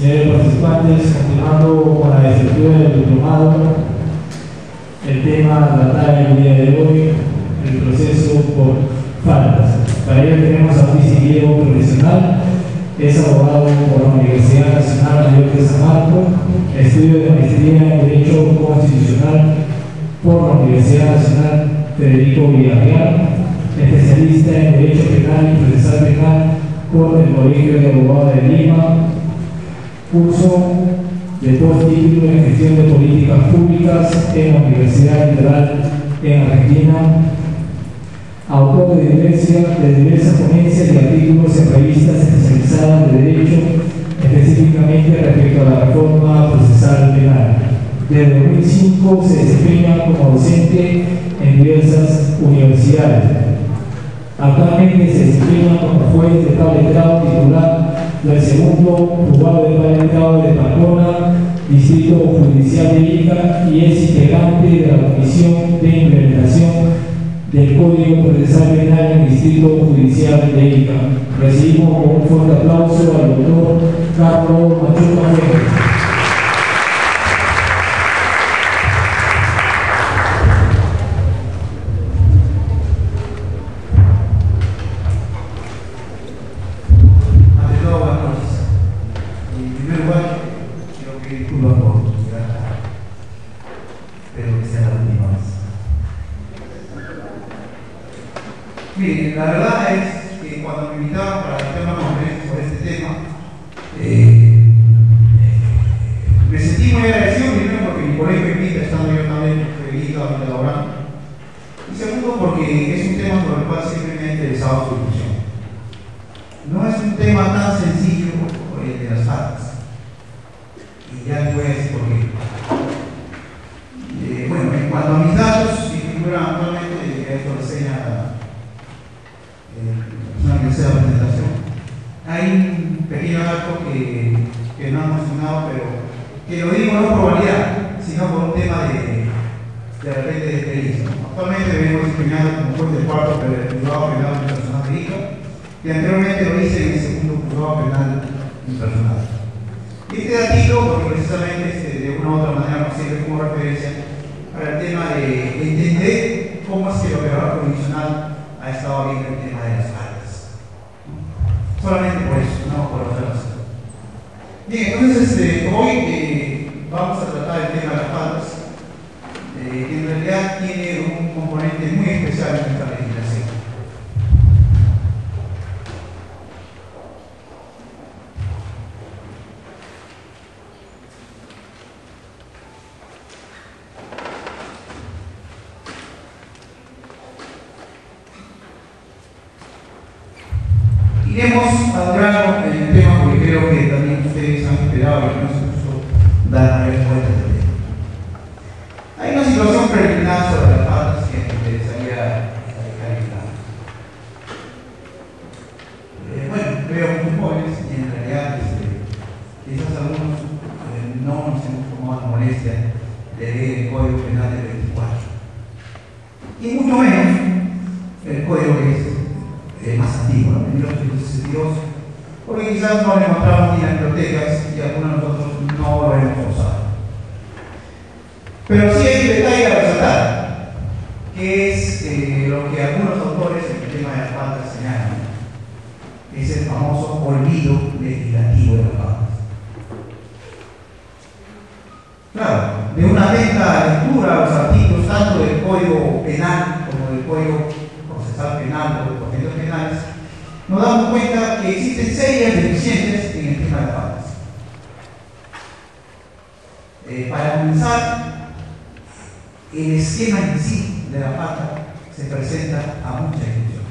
Señores participantes, continuando con la estructura del diplomado, el tema a tratar el día de hoy, el proceso por faltas. Para ello tenemos a Luis Guillermo, profesional, es abogado por la Universidad Nacional Mayor de San Marcos, estudio de maestría en Derecho Constitucional por la Universidad Nacional Federico Villarreal, especialista en Derecho Penal y Procesal Penal por el Colegio de Abogados de Lima, curso de postítulo en Gestión de Políticas Públicas en la Universidad Litoral en Argentina, autor de diversas ponencias y artículos en revistas especializadas de Derecho, específicamente respecto a la reforma procesal penal. Desde 2005 se desempeña como docente en diversas universidades. Actualmente se desempeña como juez de tal letrado titular del segundo juzgado de tal letrado de Pamplona, Distrito Judicial de Ica, y es integrante de la Comisión de Implementación del Código Procesal Penal en el Distrito Judicial de Ica. Recibimos con un fuerte aplauso al doctor Carlos Machuca Fuentes. Miren, la verdad es que cuando me invitaron para hacer una conferencia sobre este tema, me sentí muy agradecido, primero porque mi colegio me invita, estando yo también dedicado a laboral, y segundo porque es un tema sobre el cual siempre me ha interesado su discusión. No es un tema tan sencillo como el de las faltas, y ya les voy a decir por qué. Bueno, en cuanto a mis datos, que figuran actualmente, esto reseña una tercera presentación. Hay un pequeño dato que no han mencionado, pero que lo digo no por variedad, sino por un tema de repente de experiencia. Actualmente vengo desempeñado como juez de cuarto juzgado penal internacional de Ica, y anteriormente lo hice en el segundo juzgado penal internacional. Y este datito, porque precisamente de una u otra manera nos sirve como referencia para el tema de entender cómo es que el operador jurisdiccional ha estado viendo el tema de las faltas. Solamente por eso, no por otra razón. Bien, entonces hoy vamos a tratar el tema de las faltas, que en realidad tiene un componente muy especial en nuestra legislación. Iremos al grano en el tema porque creo que también ustedes han esperado y no se puso dar respuesta al tema. Hay una situación preliminar sobre las faltas que me interesaría dejar en claro. Bueno, veo muy jóvenes y en realidad quizás algunos no nos hemos tomado la molestia de leer el Código Penal del 24. Y mucho menos el código que es más antiguo, ¿no? 1962, porque quizás no lo encontramos ni en las bibliotecas y algunos de nosotros no lo hemos usado. Pero sí hay un detalle a resaltar, que es lo que algunos autores en el tema de las faltas señalan, es el famoso olvido legislativo de las faltas. Claro, de una atenta lectura a los artículos tanto del Código Penal como del Código Procesal Penal o de procedimientos penales, nos damos cuenta que existen serias deficiencias en el tema de las faltas. Para comenzar, el esquema en sí de la falta se presenta a mucha discusión.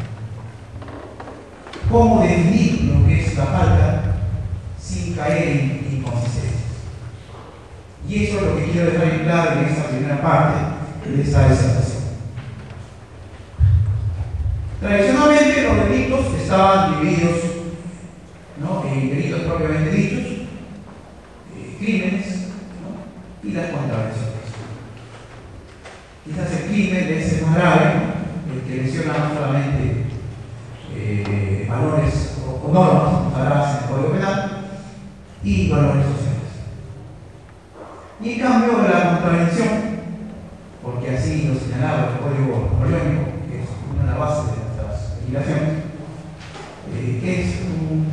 ¿Cómo definir lo que es la falta sin caer en inconsistencias? Y eso es lo que quiero dejar en claro en esta primera parte de esta disertación. Tradicionalmente los delitos estaban divididos, ¿no?, en delitos propiamente dichos, crímenes, ¿no?, y las contravenciones. Quizás el crimen es el más grave, ¿no?, el que lesiona no solamente valores o normas consagradas en el Código Penal, y valores sociales. Y en cambio, la contravención, porque así lo señalaba el Código Napoleónico, que es una de las bases de nuestras legislaciones, es un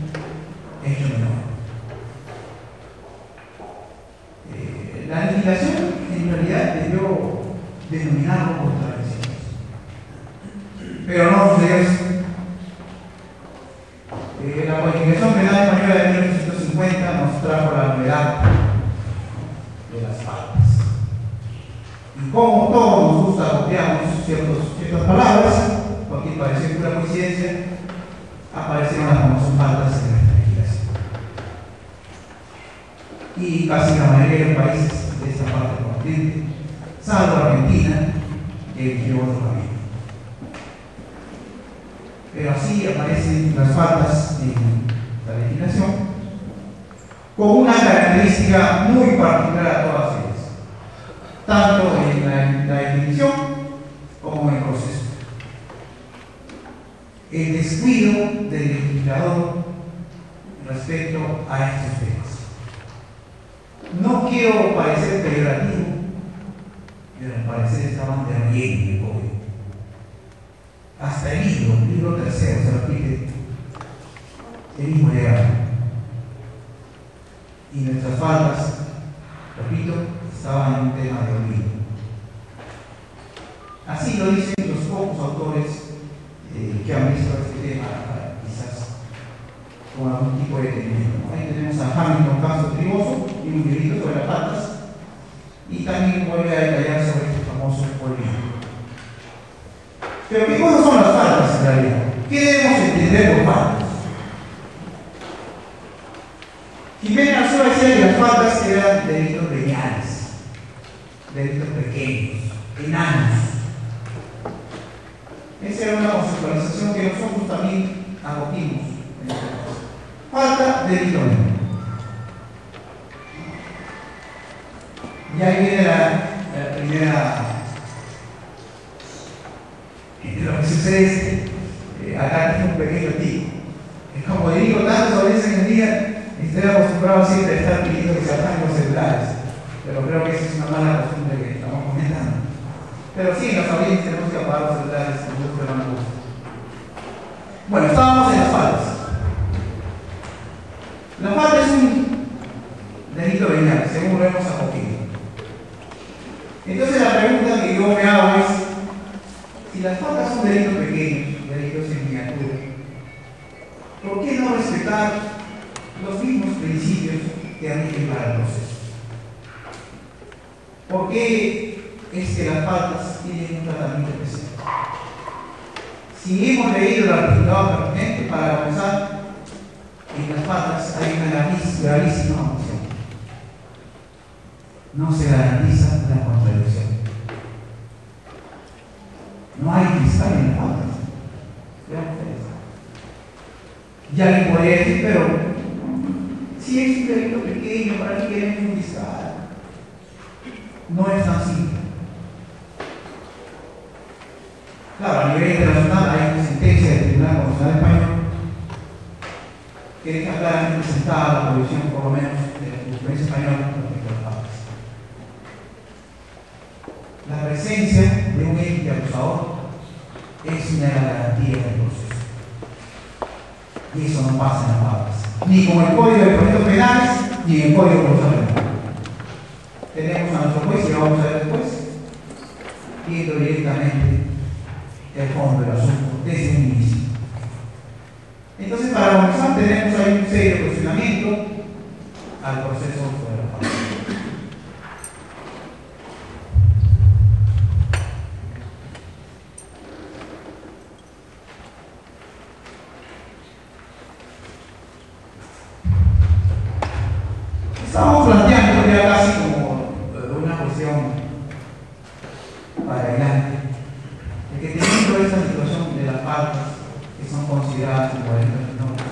hecho menor. La legislación en realidad debió denominarlo contravenciones, pero no sucedió eso. La Codificación Penal Española de 1850 nos trajo la novedad de las faltas. Y como todos nos gusta copiar ciertas palabras, porque pareció pura coincidencia, aparecieron las famosas faltas en nuestra legislación. Y casi la mayoría de los países de esta parte del continente, salvo Argentina, que eligió otro camino. Pero así aparecen las faltas en la legislación, con una característica muy particular a todas ellas, tanto en la definición como en el proceso. El descuido del legislador respecto a estos temas. No quiero parecer peyorativo, pero al parecer estaban de relleno el código. Hasta el libro tercero se repite el mismo legado. Y nuestras faltas, repito, estaban en un tema de olvido. Así lo dicen los pocos autores que han visto este tema, quizás con algún tipo de detenimiento. Ahí tenemos a Hamilton Castro Triboso y un librito sobre las faltas, y también vuelve a detallar sobre este famoso olvido. Pero ¿qué cosas son las faltas en realidad? ¿Qué debemos entender por faltas? Jimena Arzuaga decía que las faltas eran delitos veniales, delitos pequeños, enanos. Esa era una conceptualización que nosotros también adoptimos en este caso. Falta, delito menor. Y ahí viene la primera. Lo que sucede es que acá tengo un pequeño tip. Es como digo tanto sobre eso en el día, estoy acostumbrado siempre a estar pidiendo que se apaguen los celulares. Pero creo que esa es una mala costumbre que estamos comentando. Pero sí, en los aviones tenemos que apagar los celulares, nosotros no nos gusta. Bueno, estábamos en las faltas. La falta es un delito venial, según lo hemos acogido. Entonces la pregunta que yo me hago es, si las faltas son delitos pequeños, delitos en miniatura, ¿por qué no respetar los mismos principios que rigen para el proceso? ¿Por qué es que las faltas tienen un tratamiento especial? Si hemos leído el articulado pertinente, para comenzar, en las faltas hay una gravísima omisión. No se garantiza la contradicción. No hay fiscal en las faltas. Vean ustedes. Ya alguien podría decir, pero si es un delito pequeño, ¿para qué queremos un fiscal? No es tan simple. Claro, a nivel internacional hay una sentencia del Tribunal Constitucional Español que deja claramente sentada la prohibición, por lo menos, de la jurisprudencia española respecto a las faltas. La presencia de un ente acusador es una garantía del proceso. Y eso no pasa en las faltas, ni con el Código de Procedimientos Penales, ni en el Código de Procedimientos Penales. Tenemos a nuestro juez, y vamos a ver después, viendo directamente el fondo del asunto desde un inicio. Entonces, para comenzar, tenemos ahí un serio cuestionamiento al proceso de la falta. Estamos planteando ya casi como una cuestión para adelante, de que teniendo esta situación de las faltas que son consideradas como delitos menores,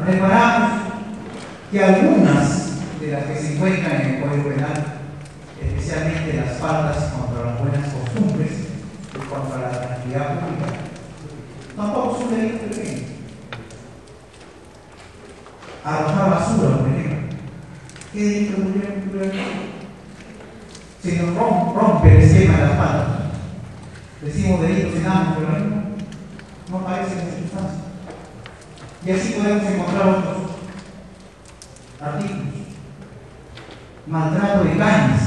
reparamos que algunas de las que se encuentran en el Código Penal, especialmente las faltas contra las buenas costumbres y contra la tranquilidad pública, tampoco son delitos pequeños. arrojar basura, por ejemplo. ¿Qué delito ocurrió? Se nos rompe el esquema de las faltas. Decimos delitos enanos, pero no aparece en circunstancias. Y así podemos encontrar otros artículos. Maltrato de canes.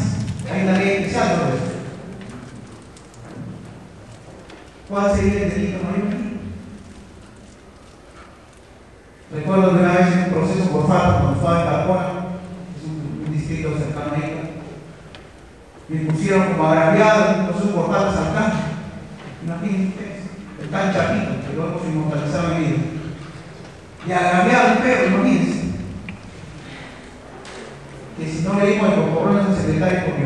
Hay una ley especial sobre eso. ¿Cuál sería el delito mayor? Recuerdo que una vez en un proceso por falta, cuando estaba en Carpona, es un distrito cercano a ella, me pusieron como agraviado en un proceso por faltas al can. Imagínense ustedes, el can Chapito, que luego se inmortalizaba en vida. Y agraviado el perro, imagínense. Que si no le dimos el cocorrón al secretario, porque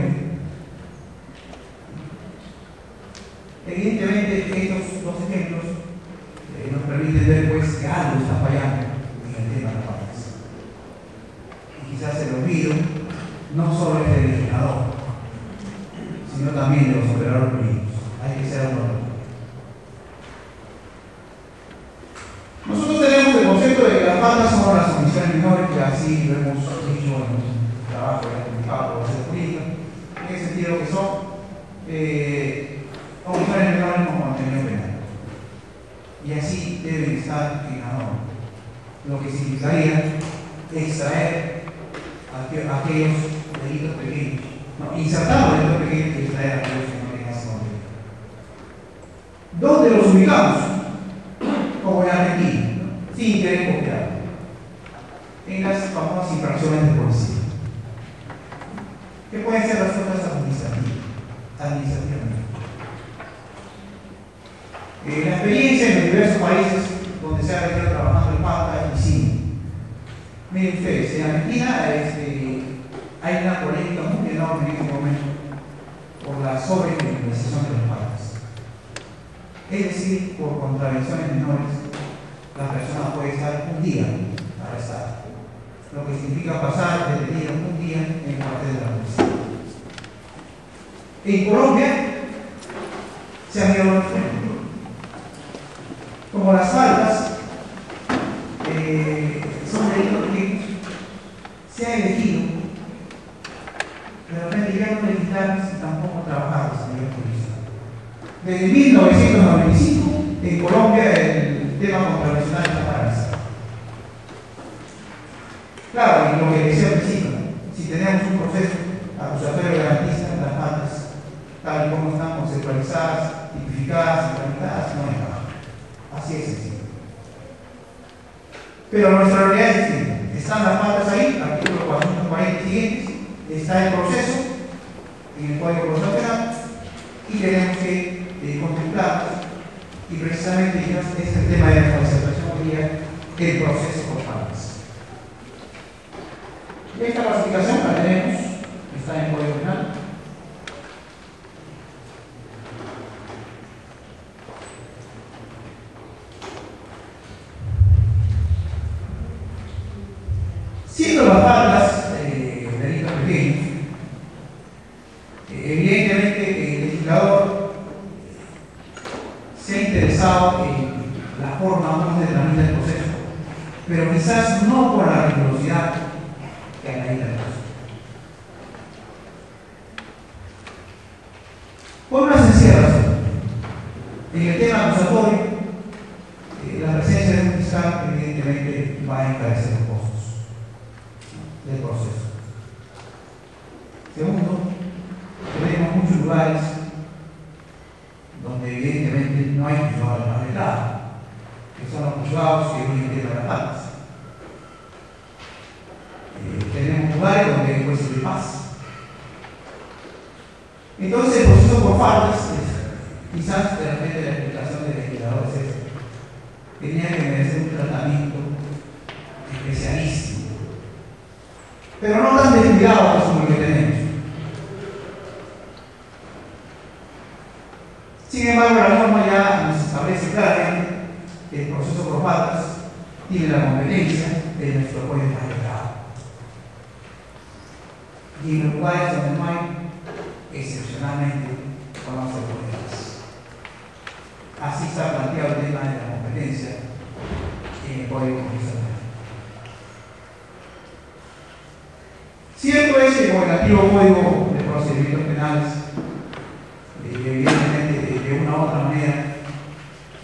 evidentemente estos dos ejemplos nos permiten ver pues que algo está fallando en el tema de las faltas. Y quizás el olvido no solo es del legislador, sino también de los operadores jurídicos. Hay que ser autónomos. Nosotros tenemos el concepto de que las faltas son las omisiones menores, que así lo hemos dicho en el trabajo de la jurídica, en el sentido que son omisiones menores como contenido penal. Y así deben estar en la norma, lo que significaría extraer aquellos delitos pequeños, insertar los delitos pequeños y extraer aquellos que no tengan ese contenido. ¿Dónde los ubicamos? Como en Argentina, sin querer copiar, en las famosas infracciones de policía. ¿Qué pueden ser las cosas administrativamente? La experiencia en los diversos países donde se ha venido trabajando en falta y sí. Miren ustedes, en Argentina hay una polémica muy enorme en este momento por la sobrecriminalización de las faltas. Es decir, por contravenciones menores, la persona puede estar un día arrestada, lo que significa pasar detenido un día en el cuartel de la policía. En Colombia se han ido los ejemplos. Como las faltas son delitos que se ha elegido, de repente ya no legislarlos y tampoco trabajarlos a nivel policial. Desde 1995, en Colombia, el tema contravencional está paralizado. Claro, y lo que decía al principio, si tenemos un proceso acusatorio garantista, las faltas, tal y como están conceptualizadas, tipificadas y tramitadas, no hay nada. Así es sencillo. Pero nuestra realidad es distinta. Están las faltas ahí, artículo 440 y siguientes, está el proceso en el Código Procesal Penal y tenemos que contemplarlos. Y precisamente es el tema de la concentración hoy día, el proceso por faltas. Esta clasificación la tenemos, está en el Código Penal. Siendo las faltas delitos pequeños, evidentemente el legislador se ha interesado en la forma como se tramita el proceso, pero quizás no por la rigurosidad que analiza el proceso. Por una sencilla razón, en el tema acusatorio, la presencia de un fiscal evidentemente va a encarecer los costos del proceso. Segundo, tenemos muchos lugares donde evidentemente no hay juzgados arreglados, que son los juzgados que hoy en día las faltas. Tenemos lugares donde hay jueces de paz. Entonces el proceso por faltas, quizás de repente la explicación del legislador es esta: tenía que merecer un tratamiento especialísimo, pero no tan descuidado como el que tenemos. Sin embargo, la norma ya nos establece claramente que el proceso por faltas tiene la competencia de nuestro juez magistrado. Y en los lugares donde no hay, excepcionalmente, conoce jueces. Así está planteado el tema de la competencia en el Código Procesal. Cierto es que con el antiguo Código de Procedimientos Penales, evidentemente de una u otra manera,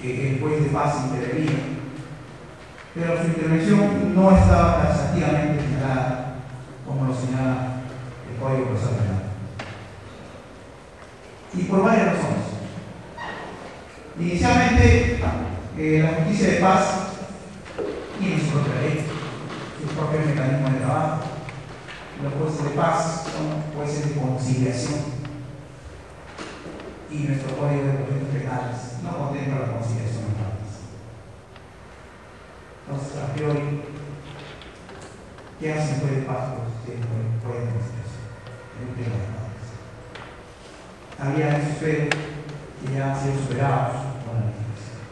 el juez de paz intervenía, pero su intervención no estaba taxativamente señalada como lo señala el Código Procesal Penal. Y por varias razones. Inicialmente, la justicia de paz tiene su propia ley, su propio mecanismo de trabajo. Los jueces de paz son jueces de conciliación y nuestro Código de Procedimientos Penales no contempla la conciliación de partes. Entonces, a priori, ¿qué hace el juez de paz? Pues puede conciliación en un tema de partes. Había esos peros que ya han sido superados con la legislación.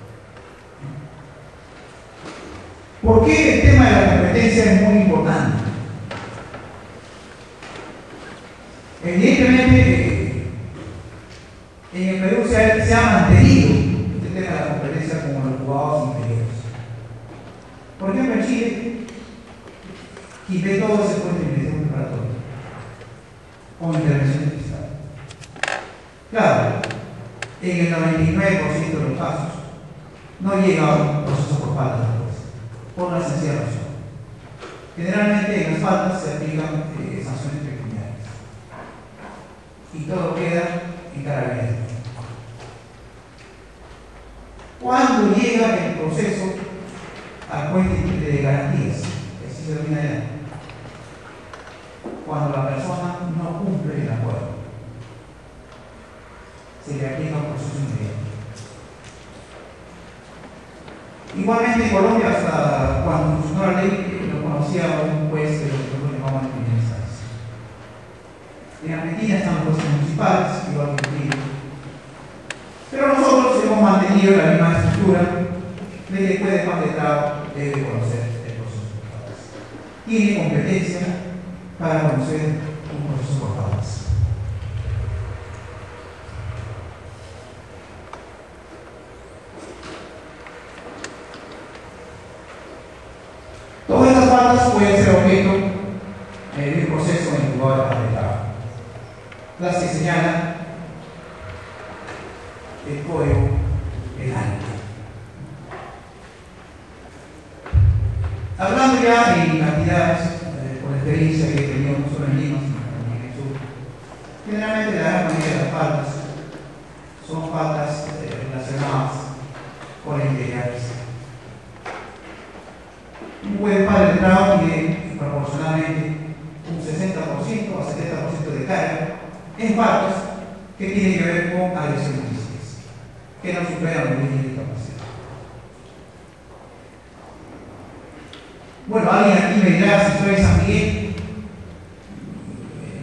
¿Por qué el tema de la competencia es muy importante? Evidentemente, en el Perú se ha mantenido este tema de la competencia como los juzgados inferiores. Por ejemplo, en Chile, quité todo ese puente de investigación preparatoria con intervención del Estado. Claro, en el 99% de los casos no llega a un proceso por falta de juez, por una sencilla razón. Generalmente en las faltas se aplican sanciones pecuniarias y todo queda en Carabineros. ¿Cuándo llega el proceso al juez de garantías? Que así se denomina ya. Cuando la persona no cumple el acuerdo, se le aplica un proceso inmediato. Igualmente en Colombia, hasta cuando funcionó la ley, lo conocía un juez que lo llamaban en primera instancia. En Argentina están los jueces municipales, igual que en Chile. Pero nosotros hemos mantenido la misma estructura de que el juez de magistrado debe conocer el proceso por partes. Tiene competencia para conocer un proceso por partes. Todas estas faltas pueden ser objeto de un proceso en el juzgado de magistrado. Las que señala el Código Penal. Hablando ya de cantidades, por experiencia que he tenido no solo en Lima, sino también en el sur, generalmente la gran mayoría de las faltas son faltas relacionadas con la integridad física. Un buen padre de trabajo tiene proporcionalmente un 60% a 70% de carga en faltas que tienen que ver con agresiones físicas, que no superan los límites de capacidad. Bueno, alguien aquí me dirá, si soy de San Miguel,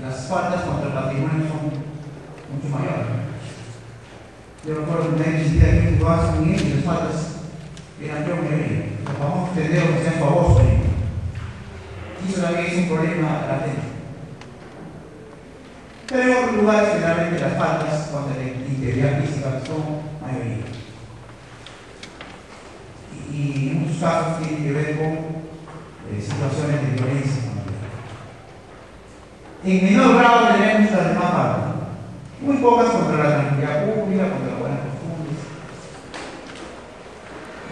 las faltas contra el patrimonio son mucho mayores. Yo recuerdo que me visité aquí en San Miguel y las faltas eran yo que veía. Los famosos tenderos que sean famosos. Y eso también es un problema latente. Pero en otros lugares, generalmente las faltas contra la integridad física son mayoría. Y en muchos casos tienen que ver con situaciones de violencia familiar. En menor grado tenemos las demás faltas, muy pocas contra la tranquilidad pública, contra las buenas costumbres.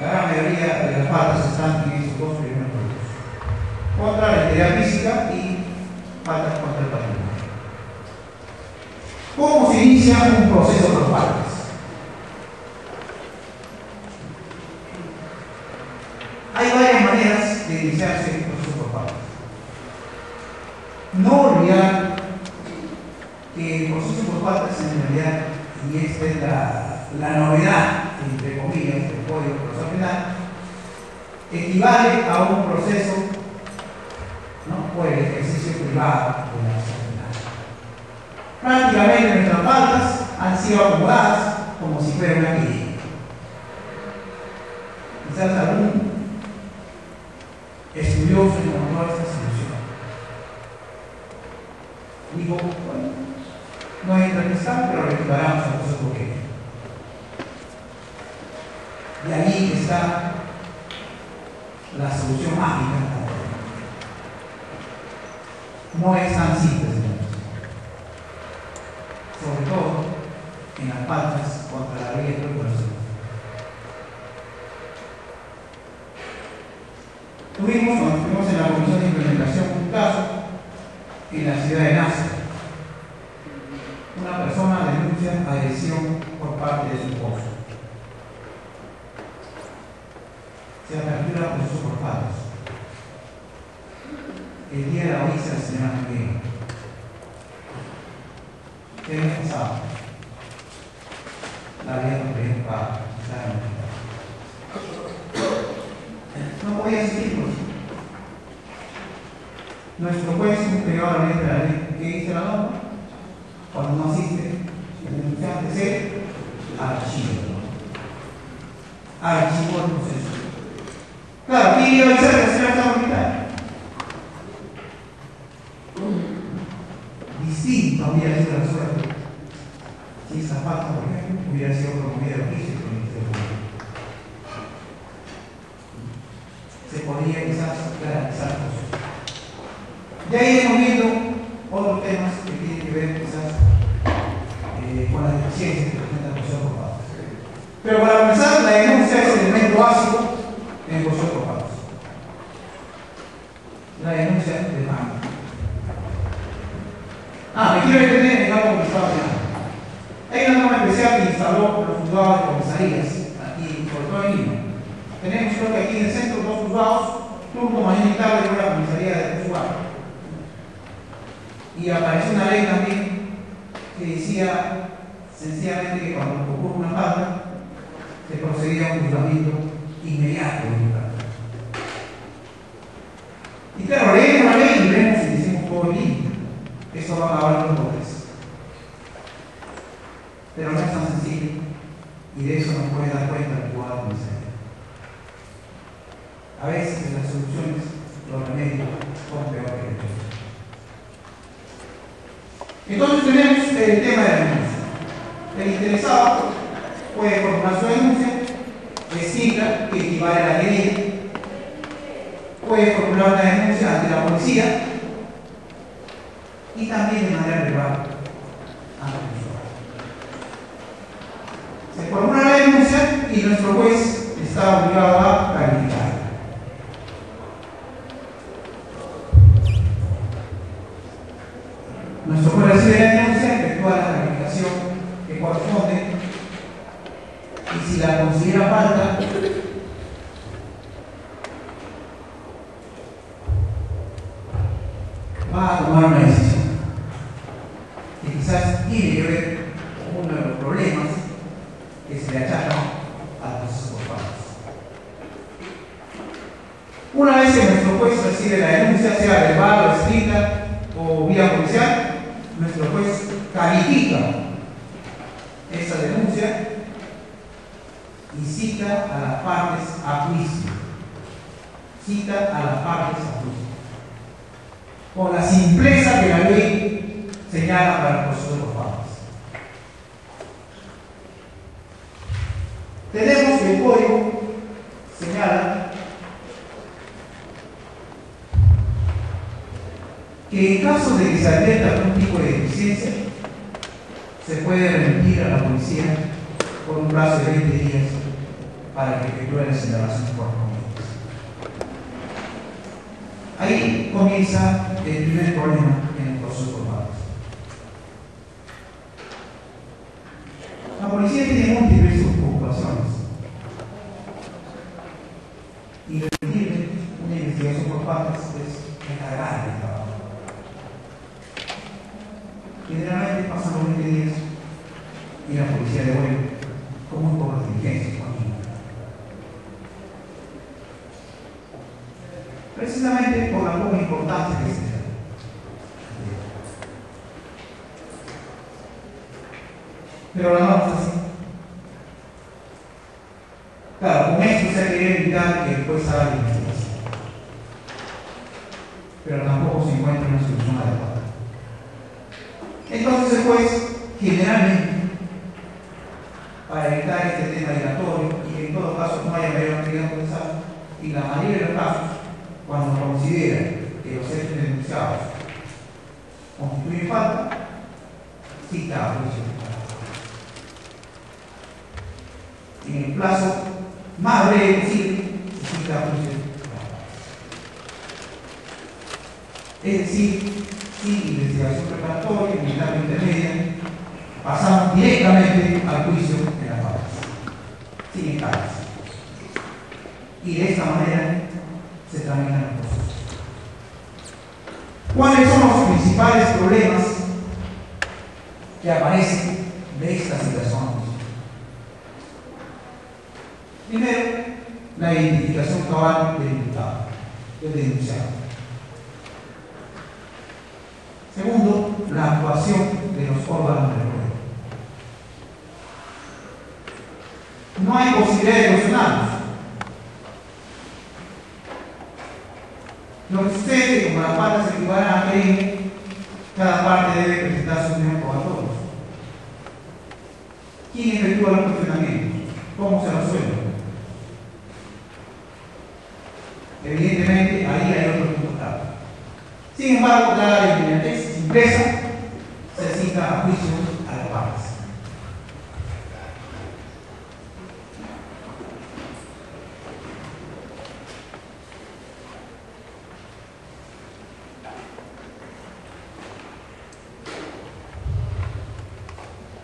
La gran mayoría de las faltas están en esos dos primeros grupos: contra la integridad física y faltas contra el patrimonio. ¿Cómo se inicia un proceso por faltas? Hay varias maneras de iniciarse un proceso por faltas. No olvidar que el proceso por faltas en realidad, y esta es la novedad, entre comillas, del Código Procesal Penal, equivale a un proceso, ¿no?, por el ejercicio privado de la acción penal. Prácticamente nuestras faltas han sido acomodadas como si fuera una clínica. Quizás algún estudioso encontró esta solución. Digo, bueno, no entra en esta, pero recuperamos al proceso porque. Y ahí está la solución mágica. no es tan simple, señores. Sobre todo en las faltas contra la ley de procuración. Tuvimos, cuando estuvimos en la Comisión de Implementación, un caso en la ciudad de Nassau. Una persona denuncia agresión por parte de su esposo. Se apertura proceso por faltas. El día de la audiencia la señora Miguel. ¿Qué había pasado? La había pedido para no podía asistir. Nuestro juez cumplió la ley de la ley que dice la norma. Cuando no asiste, el denunciante se archivó el proceso. Claro, ¿quién iba a avisar que la señora estaba hospital? Distinto hubiera sido la suerte si esa falta, por ejemplo, hubiera sido promovida de juicio por el Ministerio Público. Se podría quizás garantizar cosas. Ya iremos viendo otros temas que tienen que ver quizás con las deficiencias que presenta el proceso por faltas. Pero para comenzar, la denuncia es el elemento básico en el proceso por faltas. La denuncia de mano. Me quiero detener en algo que estaba hablando. Hay una norma especial que instaló los juzgados de comisarías, aquí, sobre todo en Lima. Tenemos, creo que aquí en el centro, dos juzgados, turno mañana y tarde con la comisaría de juzgado. Y apareció una ley también que decía sencillamente que cuando ocurre una falta se procedía a un juzgamiento inmediato del juzgado. Y claro, leemos la ley y vemos y decimos todo limpio. Eso va a acabar los botes. Pero no es tan sencillo y de eso nos puede dar cuenta el juzgado comisario. A veces las soluciones, los remedios son peores que el peor. Entonces tenemos el tema de la denuncia. El interesado puede formular su denuncia, escrita, que equivale a la querella, puede formular una denuncia ante la policía y también de manera verbal ante el usuario. Se formula la denuncia y nuestro juez está obligado a calificar. Nuestro juez recibe la denuncia, efectúa la calificación que corresponde y si la considera falta, va a tomar una decisión que quizás tiene que ver con uno de los problemas que se le achacan al proceso por faltas. Una vez que nuestro juez recibe la denuncia, sea verbal o escrita o vía policial, nuestro juez califica esa denuncia y cita a las partes a juicio. Con la simpleza que la ley señala para el proceso por faltas. Tenemos que el código señala que en caso de que se advierta algún tipo de deficiencia, se puede remitir a la policía por un plazo de 20 días para que efectúe las indagaciones correspondientes. Ahí comienza el primer problema en el proceso por faltas. La policía tiene múltiples ocupaciones y remitirle una investigación por faltas es encargarle el trabajo. Generalmente pasan los 20 días y la policía devuelve con muy pocas diligencias. Precisamente por la poca importancia que se da. Pero la norma es así. Claro, con esto se quiere evitar que el juez haga la investigación. Pero tampoco se encuentra una solución adecuada. Entonces el juez, generalmente, para evitar este tema dilatorio y que en todo caso no haya mayor actividad procesal, y la mayoría de los casos, cuando considera que los hechos denunciados constituye falta, cita a juicio. En el plazo más breve posible, se cita a juicio. Es decir, sin investigación preparatoria, ni etapa intermedia, pasamos directamente al juicio en las faltas, sin etapas. Y de esta manera se tramitan los procesos. ¿Cuáles son los principales problemas que aparecen de esta situación? Primero, la identificación cabal del imputado, del denunciado. Segundo, la actuación de los órganos del gobierno. No hay posibilidad de erosionarlos. Lo que sucede es que como las partes se equiparan a querella, cada parte debe presentar su opinión probatoria. ¿Quién efectúa los cuestionamientos? ¿Cómo se resuelve? Evidentemente, ahí hay otro imputado. Sin embargo, dada la inmediatez, simpleza, se cita a juicio a las partes.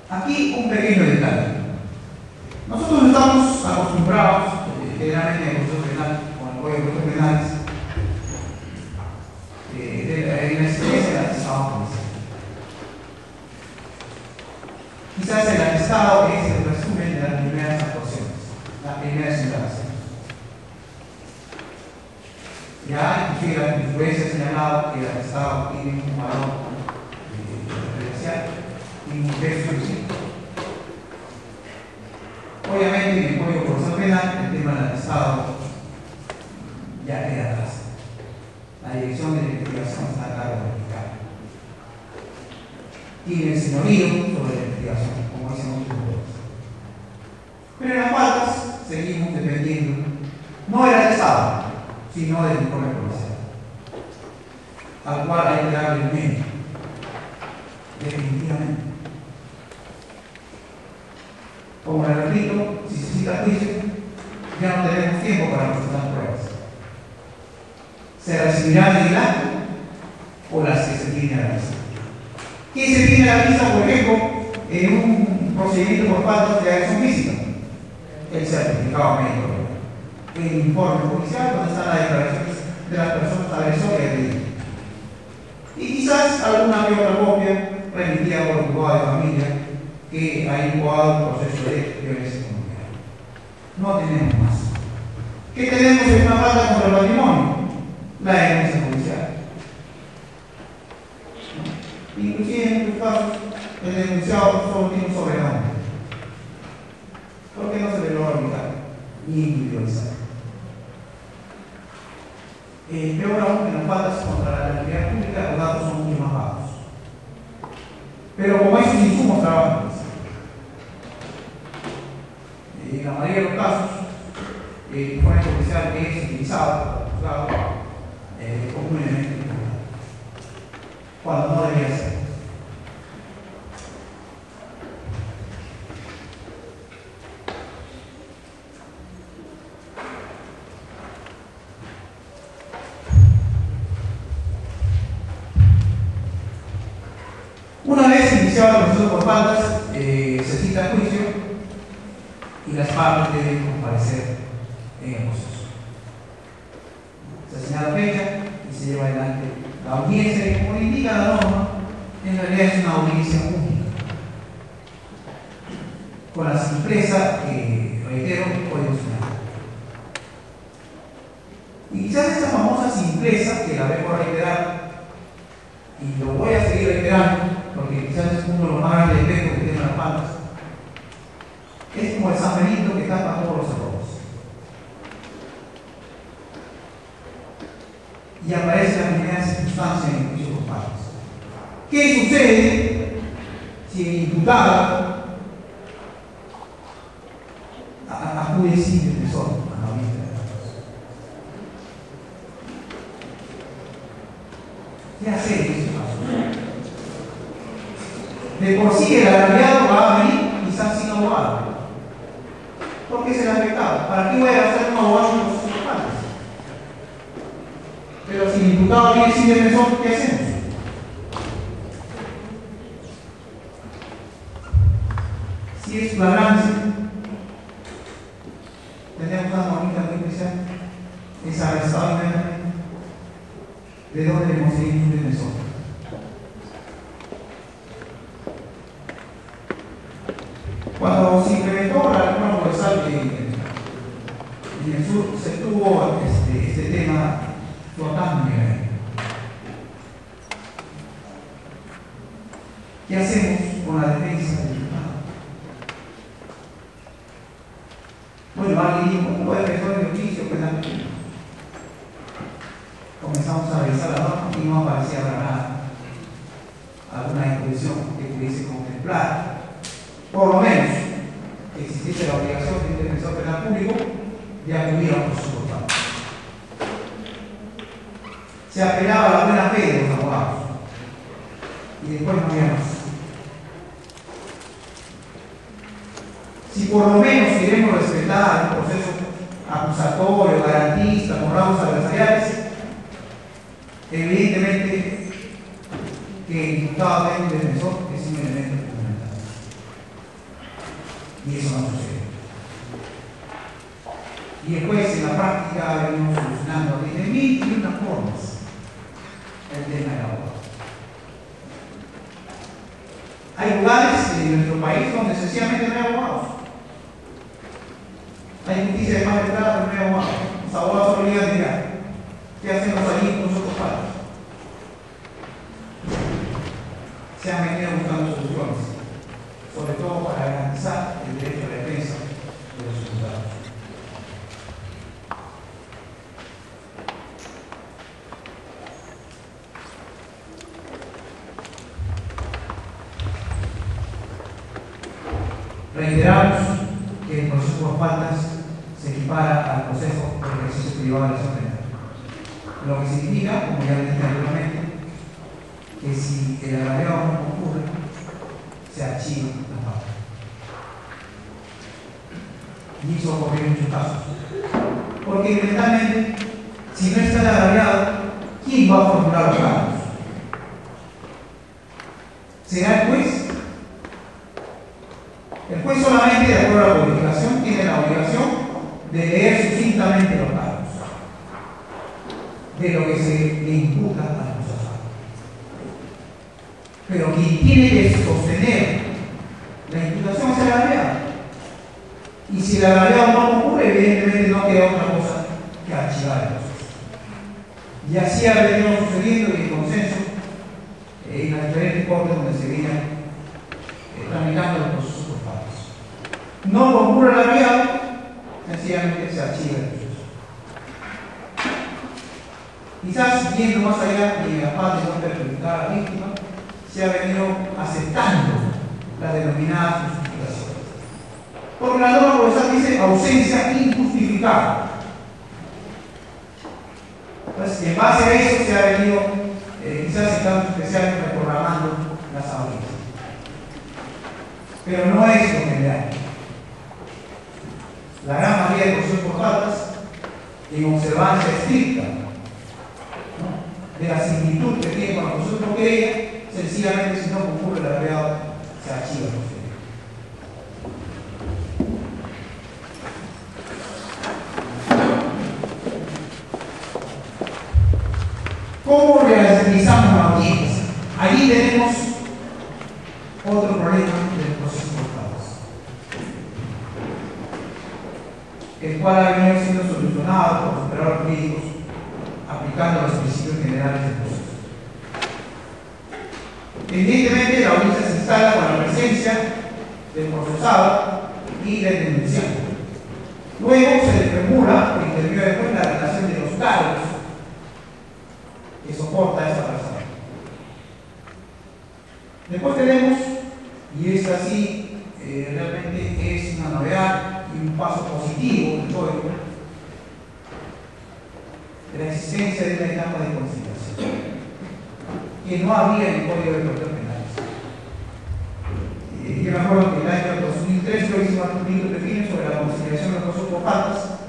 Aquí un pequeño detalle. Nosotros estamos acostumbrados, generalmente en el proceso penal, con el Código de Procedimientos Penales, en la existencia del atestado policial. Quizás el atestado es el resumen de las primeras actuaciones, las primeras indagaciones. Ya inclusive la jurisprudencia ha señalado que el atestado tiene un valor referencial y un peso específico. Obviamente en el Código Procesal Penal el tema del atestado ya queda atrás. La dirección de la investigación está a cargo del fiscal. Tiene el señorío sobre la investigación, como dicen muchos jueces. Pero en las faltas seguimos dependiendo no del atestado, sino del informe policial, al cual hay que darle el medio, definitivamente. Como le repito, si se cita juicio, ya no tenemos tiempo para presentar pruebas. Se recibirán en el acto o las que se tienen a la vista. ¿Qué se tiene a la vista, por ejemplo, en un procedimiento por falta de agresión física? El certificado médico, el informe policial donde están las declaraciones de las personas agresoras y agredidas. Y quizás alguna que otra copia remitida por el juzgado de familia que ha incoado un proceso de violencia familiar. No tenemos más. ¿Qué tenemos en una falta contra el patrimonio? La denuncia policial. Inclusive en muchos casos el denunciado solo tiene un sobrenombre. ¿Por qué no se le logra ubicar ni individualizar? Peor aún, en las faltas contra la actividad pública los datos son mucho más bajos. Pero como esos insumos trabajan, en la mayoría de los casos, el informe policial es utilizado por el juzgado comúnmente cuando no debería ser. Una vez iniciado el proceso por faltas, se cita a juicio y las partes deben comparecer en el proceso. Se señala fecha y se lleva adelante la audiencia, que como indica la norma, en realidad es una audiencia única, con la simpleza que, reitero, puede señalar. Y quizás esta famosa simpleza, que la vengo a reiterar, y lo voy a seguir reiterando, porque quizás es uno de los más grandes defectos que tienen las faltas, es como el San Benito que tapa todos los errores. Y aparece la primera circunstancia en el juicio por faltas. ¿Qué sucede si el imputado acude sin el tesoro a la vista de la cosa? ¿Qué hacer en ese caso? De por sí el agraviado va a venir quizás sin abogado. ¿Por qué es el afectado? ¿Para qué voy a hacer un abogado en procesos formales? Pero si el imputado viene sin defensor, ¿qué hacemos? Si es flagrante, tenemos una normita muy especial, es arrestado inmediatamente. ¿De dónde le conseguimos un defensor? Cuando se implementó la reforma procesal en el sur, se tuvo este tema flotando en el aire. ¿Qué hacemos con la defensa del imputado? Bueno, alguien dijo, ¿cómo puede defensor de juicio penal? Comenzamos a revisar la norma y no aparecía nada, alguna disposición que pudiese contemplar, por lo menos, que existiese la obligación de un defensor penal público de acudir a un proceso cortado. Se apelaba a la buena fe de los abogados y después no había más. Si por lo menos queremos respetar un proceso acusatorio, garantista, con ramos adversariales, evidentemente que el imputado tenga un defensor es un elemento fundamental. Y eso no sucede. Y después en la práctica venimos solucionando de mil y una formas el tema del abogado. Hay lugares en nuestro país donde sencillamente no hay abogados. Hay justicia de más entrada, pero no hay abogados. Los abogados se obligan a mirar. ¿Qué hacemos allí con nosotros padres? Se han venido buscando soluciones, sobre todo para garantizar el derecho a la defensa de los imputados. Reiteramos que el proceso por faltas se equipara al proceso por ejercicio privado de la acción penal. Lo que significa, como ya dije anteriormente, que si el agraviado no concurre, se archiva la falta. Y eso ocurre en muchos casos. Porque inmediatamente, si no está el agraviado, ¿quién va a formular los cargos? ¿Será el juez? El juez solamente, de acuerdo a la codificación, tiene la obligación de leer sucintamente los cargos de lo que se le imputa al acusado. Pero quien tiene que sostener la imputación es el agraviado. Y si el agraviado no concurre, evidentemente no queda otra cosa que archivar el proceso. Y así ha venido sucediendo y el consenso en las diferentes cortes donde se venían tramitando los procesos por faltas. No concurre el agraviado, sencillamente se archiva el proceso. Quizás yendo más allá y en afán de no perjudicar a la víctima, se ha venido aceptando la denominada justificación. Porque la norma procesal dice ausencia injustificada. Entonces, en base a eso se ha venido, quizás en casos especiales, reprogramando las audiencias. Pero no es lo general. La gran mayoría de procesos por faltas, en observancia estricta, ¿no?, de la similitud que tiene con el proceso por querella, sencillamente si no concurre el agraviado, se archiva el proceso. ¿Cómo realizamos la audiencia? Allí tenemos otro problema del proceso por faltas, el cual ha venido siendo solucionado por los operadores jurídicos aplicando los principios generales del proceso. Evidentemente, la audiencia se instala con la presencia del procesado y del denunciante. Luego se determina, por intermedio del juez, la relación de los cargos que soporta esa persona. Después tenemos, y esta sí realmente es una novedad y un paso positivo del código, de la existencia de una etapa de conciliación que no había en el Código de Procedimientos Penales. Y yo me acuerdo que el año 2003 yo hice un artículo pequeño sobre la conciliación de los casos por faltas,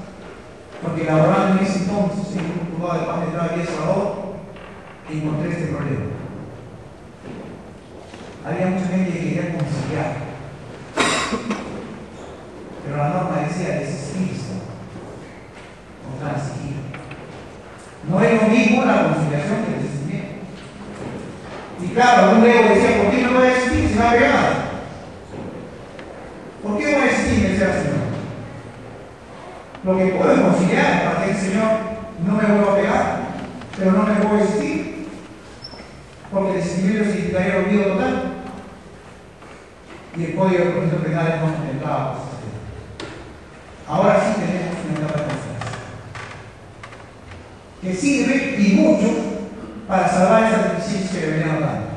porque laborando en ese entonces en un juzgado de paz de Entrada y El Salvador, encontré este problema. Había mucha gente que quería conciliar, pero la norma decía desistirse o transigir. No es lo mismo la conciliación que el desistimiento. Y claro, algún lego decía, ¿por qué no voy a desistir si no ha pegado? ¿Por qué voy a desistir? Me decía el Señor. Lo que puedo conciliar para que el Señor no me vuelva a pegar, pero no me puedo desistir, porque el desistimiento significaría el olvido total. Y el Código de Procedimientos Penales no contemplaba cosas así. Ahora sí tenemos una etapa de conciliación que sirve y mucho para salvar esas deficiencias que venían hablando.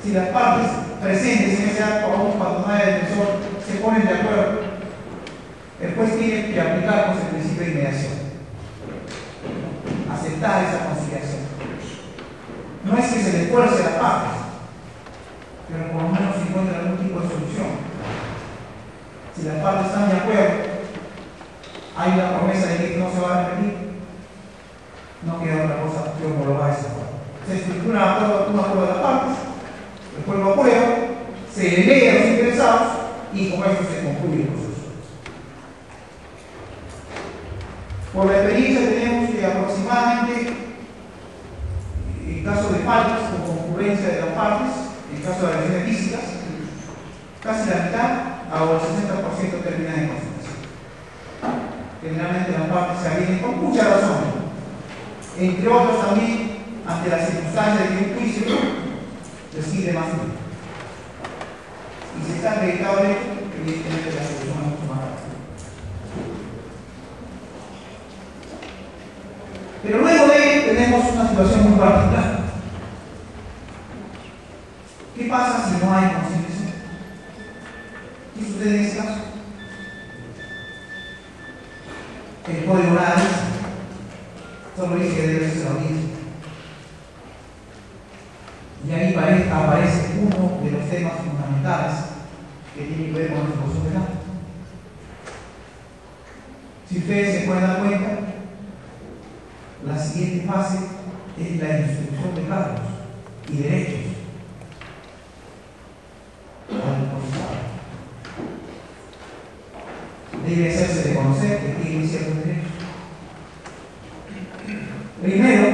Si las partes presentes en ese acto, aún cuando no haya defensor, se ponen de acuerdo, el juez tiene que aplicar el principio de inmediación, aceptar esa conciliación. No es que se le fuerce a las partes, pero por lo menos se encuentra algún tipo de solución. Si las partes están de acuerdo, hay una promesa de que no se va a repetir, no queda otra cosa que homologar ese acuerdo. Se estructura un acuerdo de las partes, el juez lo aprueba, se lee a los interesados y con eso se concluye el proceso. Por la experiencia tenemos que aproximadamente, en caso de faltas con concurrencia de las partes, en caso de agresiones físicas, casi la mitad o el 60% termina en conciliación. Generalmente las partes se avienen por muchas razones, entre otros también ante las circunstancias de que un juicio decide más tiempo. Y si está acreditado el hecho, evidentemente la solución es mucho más rápida. Pero luego de ello tenemos una situación muy particular. ¿Qué pasa si no hay conciliación? ¿Qué sucede en ese caso? El código nada dice, solo dice que debe ser la audiencia. Y ahí aparece uno de los temas fundamentales que tiene que ver con el proceso penal. Si ustedes se pueden dar cuenta, la siguiente fase es la instrucción de cargos y derechos al procesado. Debe hacerse de conocer que tiene ciertos derechos. Primero,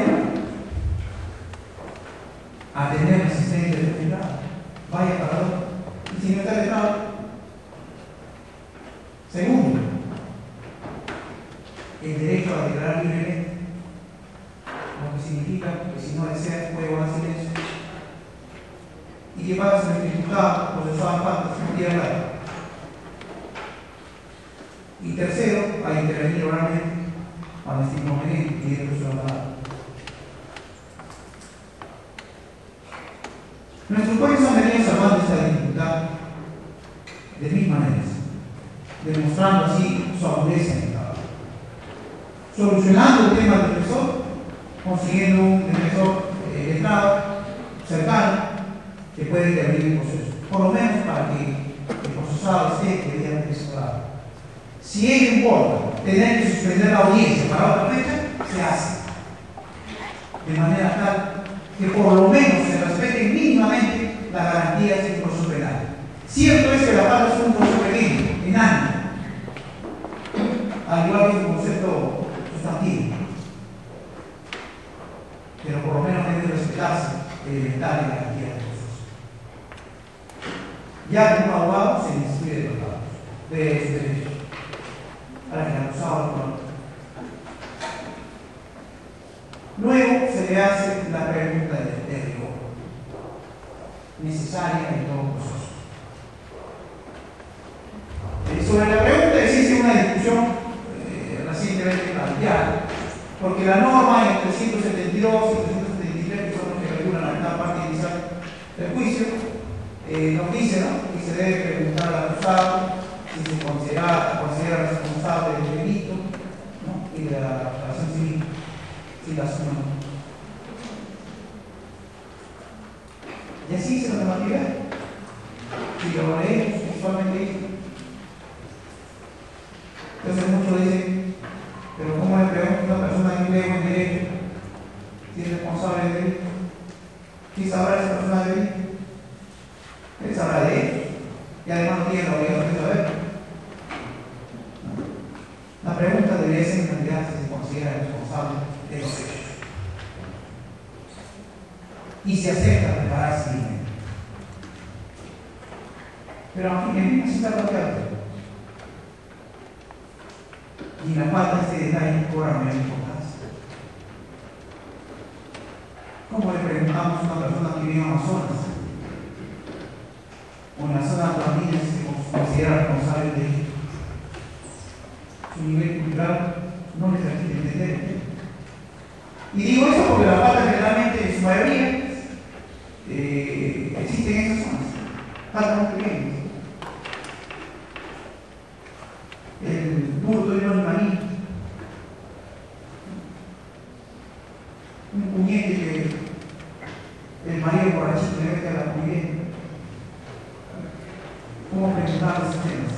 atender la asistencia del letrado. Vaya para otro. Y si no está letrado. Segundo, el derecho a declarar libremente, lo que significa que si no desea puede guardar silencio. ¿Y qué pasa si el imputado procesado en faltas no quiere hablar? Y tercero, a intervenir oralmente cuando esté inconveniente y pidiendo su palabra. Nuestros jueces han venido salvando esta dificultad de mil maneras, demostrando así su agudeza en el trabajo. Solucionando el tema del defensor, consiguiendo un defensor letrado, cercano, que puede intervenir en el proceso, por lo menos para que el procesado esté debidamente asesorado. Si ello importa tener que suspender la audiencia para otra fecha, se hace. De manera tal que por lo menos se respeten mínimamente las garantías del proceso penal. Cierto es que la falta es un proceso pequeño, enano, al igual que es un concepto sustantivo. Pero por lo menos debe respetarse el elemental de garantía del proceso. Ya como abogado se le inscribe de los lados, de sus derechos, para que el acusado lo conozca. Luego se le hace la pregunta de rigor, necesaria en todo proceso. Sobre la pregunta existe una discusión recientemente planteada, porque la norma en el 372 y 373, que son los que regulan la parte inicial del juicio, nos dice, ¿no?, que se debe preguntar al acusado si se considera responsable del delito, ¿no?, y de la relación civil, si la asume. Y así dice la normatividad. Si lo leemos visualmente dice. Entonces muchos dicen, pero ¿cómo le pregunto a una persona que lee buen derecho si es responsable del delito? ¿Quién sabrá esa persona de delito? Él sabrá de ello. Y además no tiene la obligación de saberlo. La pregunta debería ser en realidad si se considera responsable de los hechos. Y se acepta prepararse bien. Pero aunque en fin, está bloqueado. Y la falta de este detalle cobra mayor importancia. ¿Cómo le preguntamos a una persona que vive en Amazonas o en la zona de familias que se considera responsable del delito? Su nivel cultural no le permite entender. Y digo eso porque la falta generalmente en su mayoría existe en esas zonas, faltas muy pequeñas. El burdo de los maní, un puñete que el marido borrachito le mete a la convivencia. ¿Cómo preguntar esos temas?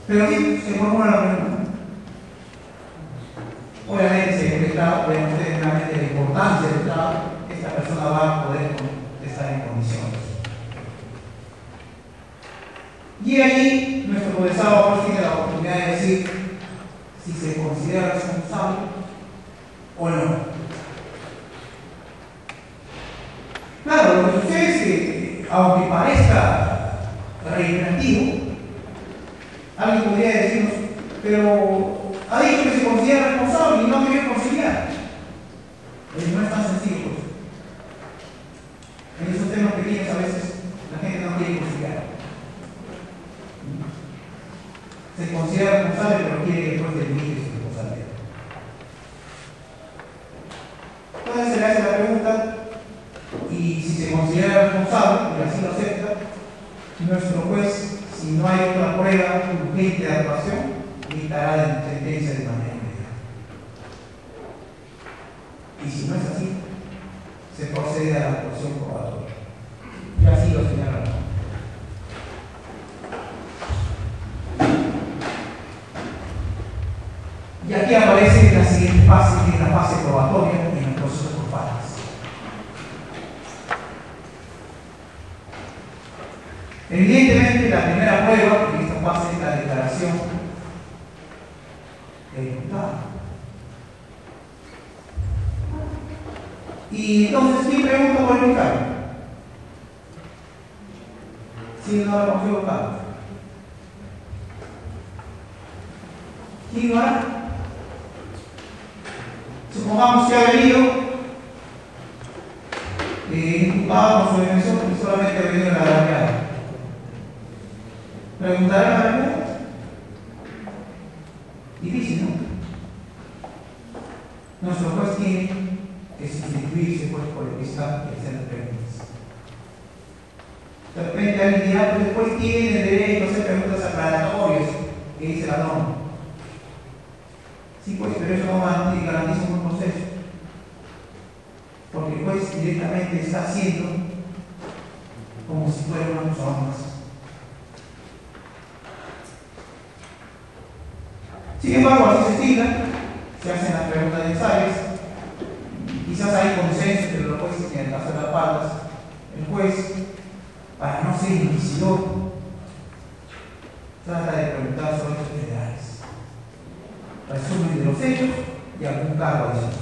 Pero sí, se formula la pregunta. Obviamente, según el Estado, podemos tener claramente la importancia del Estado, esta persona va a poder estar en condiciones. Y allí, nuestro procesado pues, tiene la oportunidad de decir si se considera responsable o no. Claro, lo que sucede es que, aunque parezca reiterativo, alguien podría decirnos, pero ha dicho que se considera responsable y no quiere conciliar. No es tan sencillo. Pues. En esos temas pequeños a veces la gente no quiere conciliar. Se considera responsable pero quiere que después delimite su responsabilidad. Entonces se le hace la pregunta y si se considera responsable y así lo acepta, nuestro juez, si no hay otra prueba urgente de actuación, dictará la sentencia de manera inmediata. Y si no es así, se procede a la actuación probatoria. Y así lo señala. Y aquí aparece la siguiente fase, que es la fase probatoria en el proceso por faltas. Evidentemente, la primera prueba en esta fase es la declaración del imputado. Y entonces, ¿quién pregunta por el imputado? ¿Sí no lo conoció local? ¿Quién lo hará? Supongamos que ha venido imputado por su defensor y solamente ha venido en la gravedad. ¿Preguntará la verdad? Difícil, ¿no? Nuestro juez tiene que sustituirse pues, por el fiscal que hace las preguntas. De repente alguien dirá, pues después tiene el derecho a hacer preguntas aclaratorias, que dice la norma. Sí, pues, pero eso no garantiza un buen proceso. Porque el juez directamente está haciendo como si fuera una persona más. Sin embargo, así se estila, se hacen las preguntas necesarias, quizás hay consenso entre los jueces y en el caso de las faltas, el juez, para no ser inquisidor, trata de preguntar sobre hechos generales, resumen de los hechos y algún cargo adicional.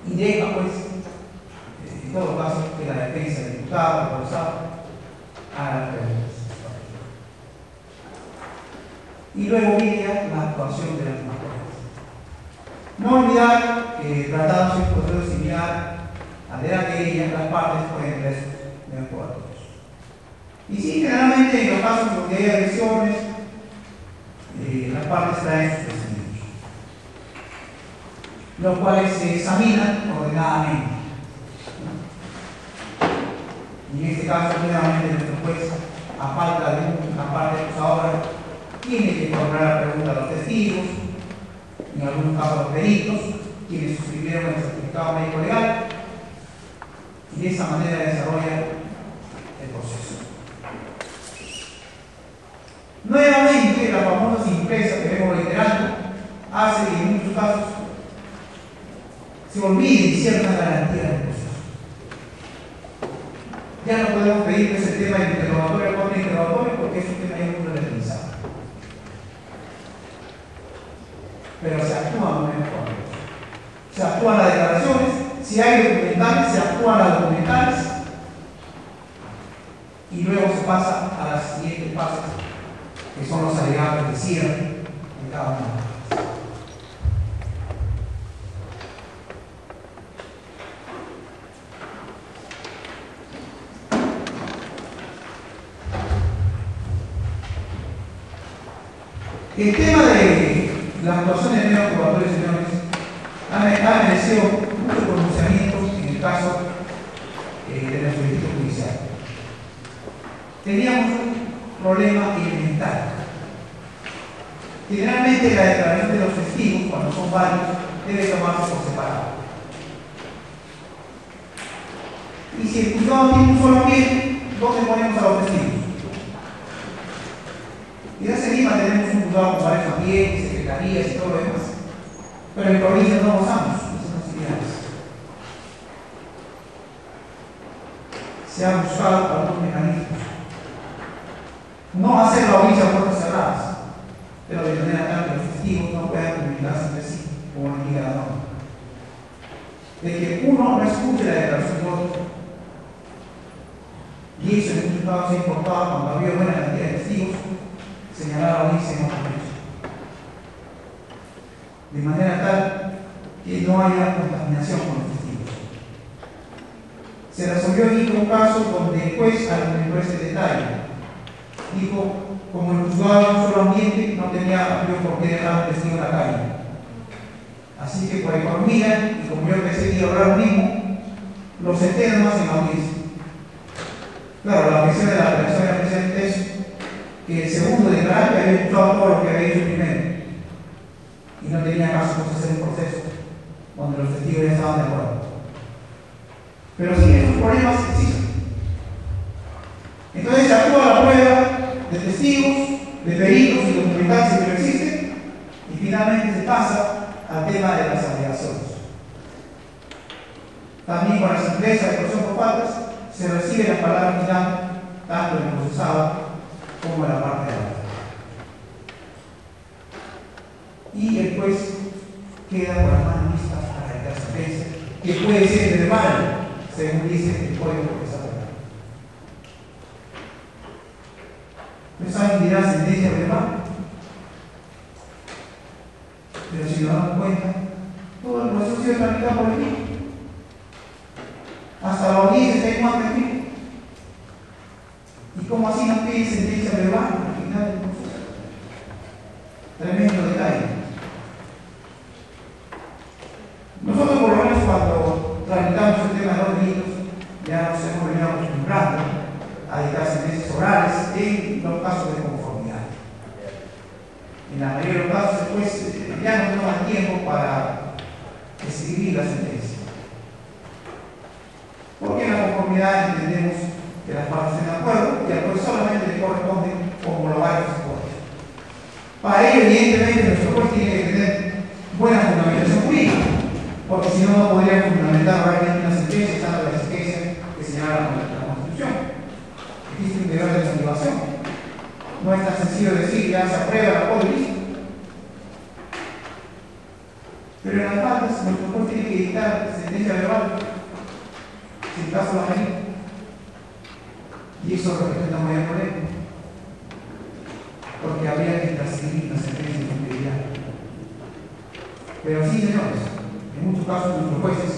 Y deja, pues, en todo caso, que la defensa del imputado, el acusado, haga las preguntas. Y luego viene la actuación de las demás pruebas. No olvidar que tratándose de un proceso similar al de la querella, las partes pueden ser mejor. Y sí, generalmente en los casos donde hay agresiones, las partes traen sus testimonios, los cuales se examinan ordenadamente. Y en este caso, nuevamente, nuestro juez, a falta de una parte acusadora, tiene que formular la pregunta a los testigos, en algunos casos a los peritos, quienes suscribieron el certificado médico legal, y de esa manera desarrolla el proceso. Nuevamente, la famosa simpleza que vemos reiterando hace que en muchos casos se olviden ciertas garantías del proceso. Ya no podemos pedir que ese tema del interrogatorio contra interrogatorio porque es un tema ya muy relativizado. Pero se actúan con el cuadro. Se actúan las declaraciones, si hay documentales, se actúan las documentales y luego se pasa a las siguientes fases, que son los alegatos de cierre de cada uno. El tema de la actuación de medios probatorios, señores, ha merecido mucho pronunciamiento en el caso de nuestro distrito judicial. Teníamos un problema elemental. Generalmente la declaración de los testigos, cuando son varios, debe tomarse por separado. Y si el juzgado tiene un solo ambiente, ¿dónde ponemos a los testigos? Y en ese Lima tenemos un juzgado con varios ambientes, secretarías y todo lo demás. Pero en provincias no gozamos de esas facilidades. Se han buscado algunos mecanismos. No hacer la audiencia a puertas cerradas, pero de manera tal que los testigos no puedan comunicarse entre sí, como indica la norma. De que uno no escuche la declaración de otro. Y eso en muchos casos se importaba cuando había buena cantidad de testigos, señalar la audiencia en otro derecho. De manera tal que no haya contaminación con los testigos. Se resolvió en un caso donde el juez argumentó este detalle. Dijo, como el juzgado en un solo ambiente, no tenía por qué dejar un testigo en la calle. Así que por economía, y como yo pensé que iba a hablar lo mismo, lo senté nomás en la audiencia. Claro, la objeción de la apelación era presente eso, que el segundo declarante había escuchado todo lo que había dicho el primero y no tenía caso de hacer un proceso donde los testigos ya estaban de acuerdo. Pero sí, esos problemas existen. Entonces se actúa la prueba de testigos, de peritos y documentales que no existen y finalmente se pasa al tema de las alegaciones. También con la simpleza de expresión por faltas se recibe la palabra final tanto del procesado como de la parte de la verdad. Y el juez queda con las manos listas para dictar sentencia, que puede ser verbal, según dice el Código Procesal Penal. ¿No saben dirá sentencia verbal? Pero si nos damos cuenta, todo el proceso ha sido tramitado por el mismo. Hasta la audiencia está en más de ¿y cómo así nos pide sentencia verbal al final del proceso? Tremendo detalle. Nosotros, por lo menos, cuando tramitamos el tema de los delitos, ya nos hemos venido acostumbrando a dictar sentencias orales en los casos de conformidad. En la mayoría de los casos, después ya no toma tiempo para escribir la sentencia. Porque en la conformidad entendemos que las partes estén de acuerdo y al juez solamente le corresponde homologar los acuerdos. Para ello, evidentemente, nuestro juez tiene que tener buena fundamentación jurídica, porque si no, no podría fundamentar realmente una sentencia usando la exigencia que señala la Constitución. Existe un deber de motivación. No es tan sencillo decir ya se aprueba el acuerdo y listo. Pero en las faltas, nuestro juez tiene que dictar sentencia verbal, si el caso la medida. Y eso representa un mayor problema, porque habría que transcribir la sentencia de integridad. Pero sí, señores, en muchos casos nuestros jueces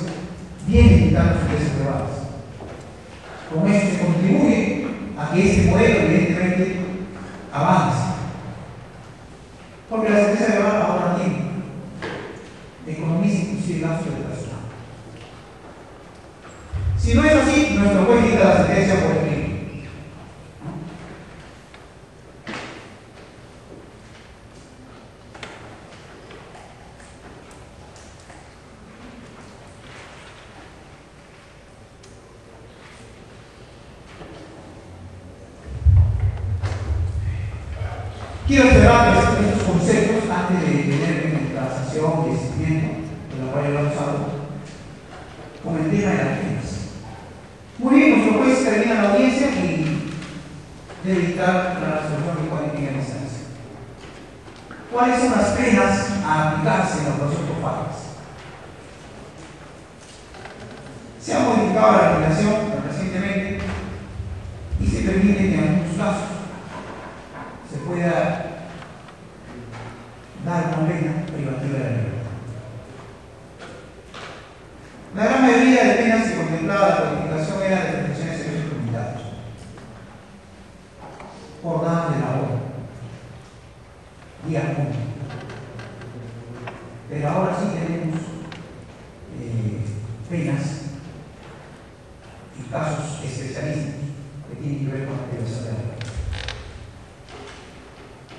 vienen dictando sentencias privadas. Con eso se contribuye a que este modelo, evidentemente, avance. Porque la sentencia verbal ahora tiene economiza inclusive el gasto de personal. Si no es así, nuestro juez dicta la sentencia por escrito. Quiero cerrar estos conceptos antes de tener la sanción y el seguimiento de la cual he usado con el tema de las penas. Muy bien, nuestro juez termina la audiencia y debe dictar la resolución de cualquier instancia. ¿Cuáles son las penas a aplicarse en la actuación por faltas? Se ha modificado la legislación recientemente y se permite que en algunos casos se pueda dar una pena privativa de la libertad. La gran mayoría de penas que contemplaba la codificación era de prestaciones de servicios comunitarios por daños de labor y al mundo. Pero ahora sí tenemos penas y casos especialistas que tienen que ver con la privación de la libertad.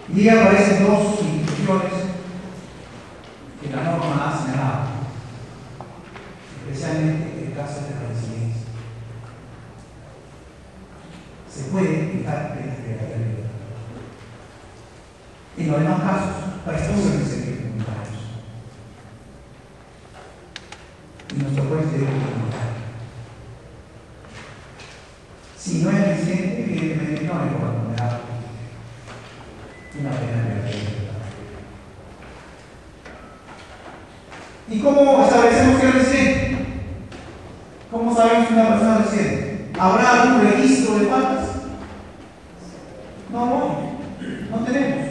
Y aparecen dos instituciones que la norma ha señalado, especialmente en el caso de la residencia. Se puede fijar penas de la libertad. En los demás casos, prestaciones de servicios comunitarios. Y nuestro juez debe comunicar. Si no es residente, evidentemente no le corresponderá una pena de la libertad. ¿Y cómo establecemos que es residente? ¿Cómo sabemos que una persona es residente? ¿Habrá algún registro de faltas? No tenemos.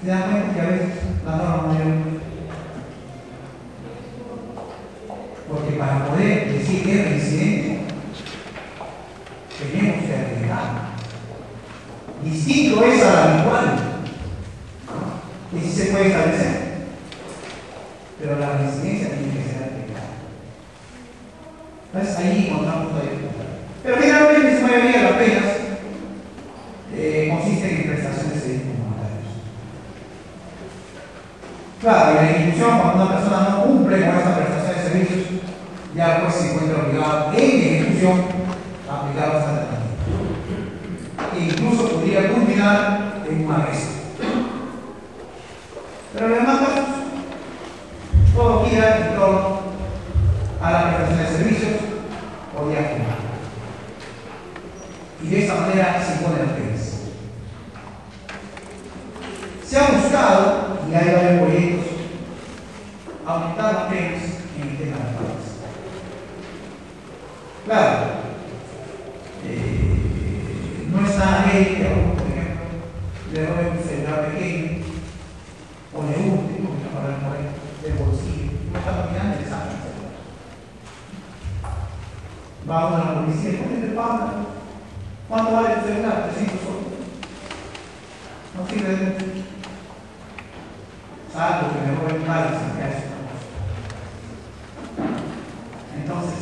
Se dan cuenta que a veces la norma no llega. Porque para poder decir que es residente, tenemos que agregar. Distinto es a la habitual, que sí se puede establecer, pero la residencia tiene que ser agregada. Entonces ahí encontramos la dificultad. Pero generalmente en su mayoría las penas consisten en prestaciones de servicios comunitarios. Claro, en la institución, cuando una persona no cumple con esta prestación de servicios, ya pues se encuentra obligado en ejecución a aplicar esta alternativa. E incluso podría culminar en un arresto. Pero en los demás casos, todo gira en torno a la prestación de servicios o de actividad. Y de esta manera se ponen las penas. Se ha buscado, y hay varios proyectos, aumentar las penas en el tema de las faltas. Claro, no está la ley que a uno, por ejemplo, le robe un celular pequeño o le hurte, porque no hablar por ahí, del bolsillo, no está caminando y le saca el celular. Va uno a la policía, ¿cómo te paga? ¿Cuánto vale el celular? 300 soles. No sirve de mucho. Salvo que me roben mal y se me hace una cosa. Entonces,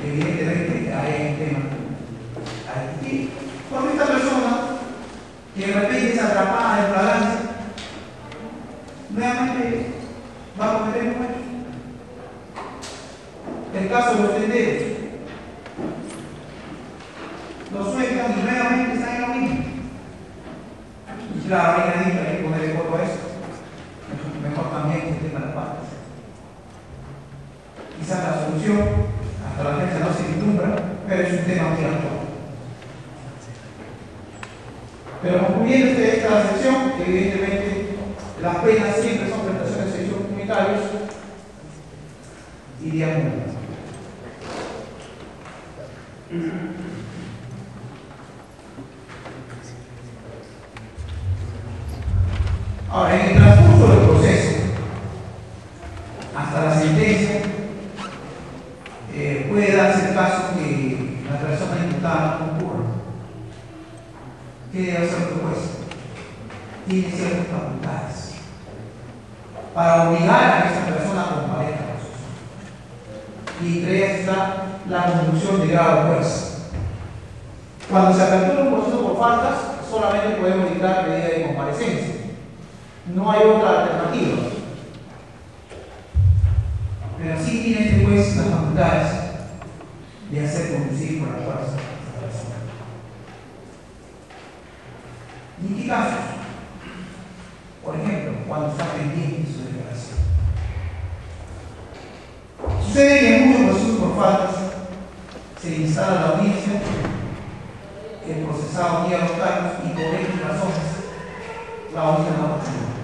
evidentemente hay un tema. Y cuando esta persona que de repente es atrapada en flagrancia, nuevamente va a cometer un hecho. El caso de los tenderos. Lo sueltan y nuevamente están en lo mismo. Y claro, hay que poner el foco a eso. Mejor también que el tema de las partes. Quizás la solución hasta la fecha no se vislumbra, pero es un tema muy actual. Pero concluyendo esta sección, evidentemente las penas siempre son prestaciones de servicios comunitarios y de multas. Ahora, en el transcurso del proceso, hasta la sentencia, puede darse el caso que la persona imputada no concurra. ¿Qué debe hacer el juez? Tiene ciertas facultades para obligar a esa persona a comparezca a la proceso. Y entre ellas está la conducción de grado juez. Cuando se apertura un proceso por faltas, solamente podemos dictar medida de comparecencia. No hay otra alternativa. Pero sí tiene este juez las facultades de hacer conducir por la fuerza a esta persona. ¿Y en qué casos? Por ejemplo, cuando está pendiente su declaración. Sucede que en muchos procesos por faltas se instala la audiencia, el procesado niega los cargos y por X razones la audiencia no continúa.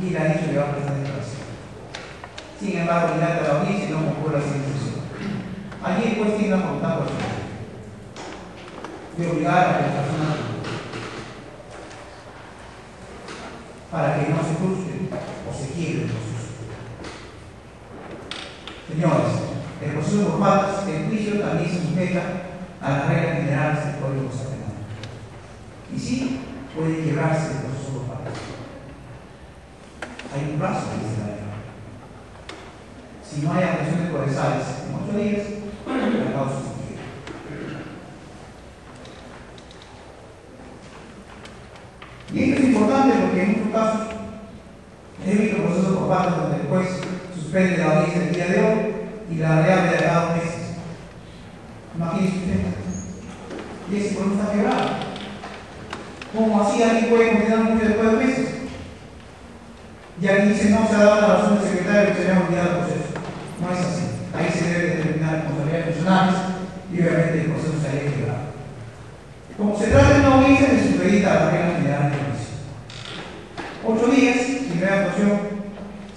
Y le ha dicho que va a prestar declaración. Sin embargo, dilata la audiencia y no concurre a la institución. Allí el juez tiene una voluntad personal de obligar a la persona para que no se frustre o se quiebre el proceso. Señores, el proceso por faltas, el juicio también se sujeta a las reglas generales del Código Penal. Y sí, puede quebrarse el proceso por faltas. Hay un plazo que dice la ley. Si no hay actuaciones procesales en 8 días, la causa se quiebra. Y esto es importante porque en muchos casos he visto procesos por faltas donde el juez suspende la audiencia el día de hoy y la reabre de cada 2 meses. Imagínense usted. Y ese proceso está quebrado. ¿Cómo así alguien puede condenar un juicio después de 2 meses? Y aquí dice no se ha dado la razón del secretario que se haya olvidado el proceso. No es así. Ahí se debe determinar responsabilidades funcionales y obviamente el proceso se haya quebrado. Como se trata de una audiencia, se supedita a la regla general del juicio. 8 días, sin ver actuación,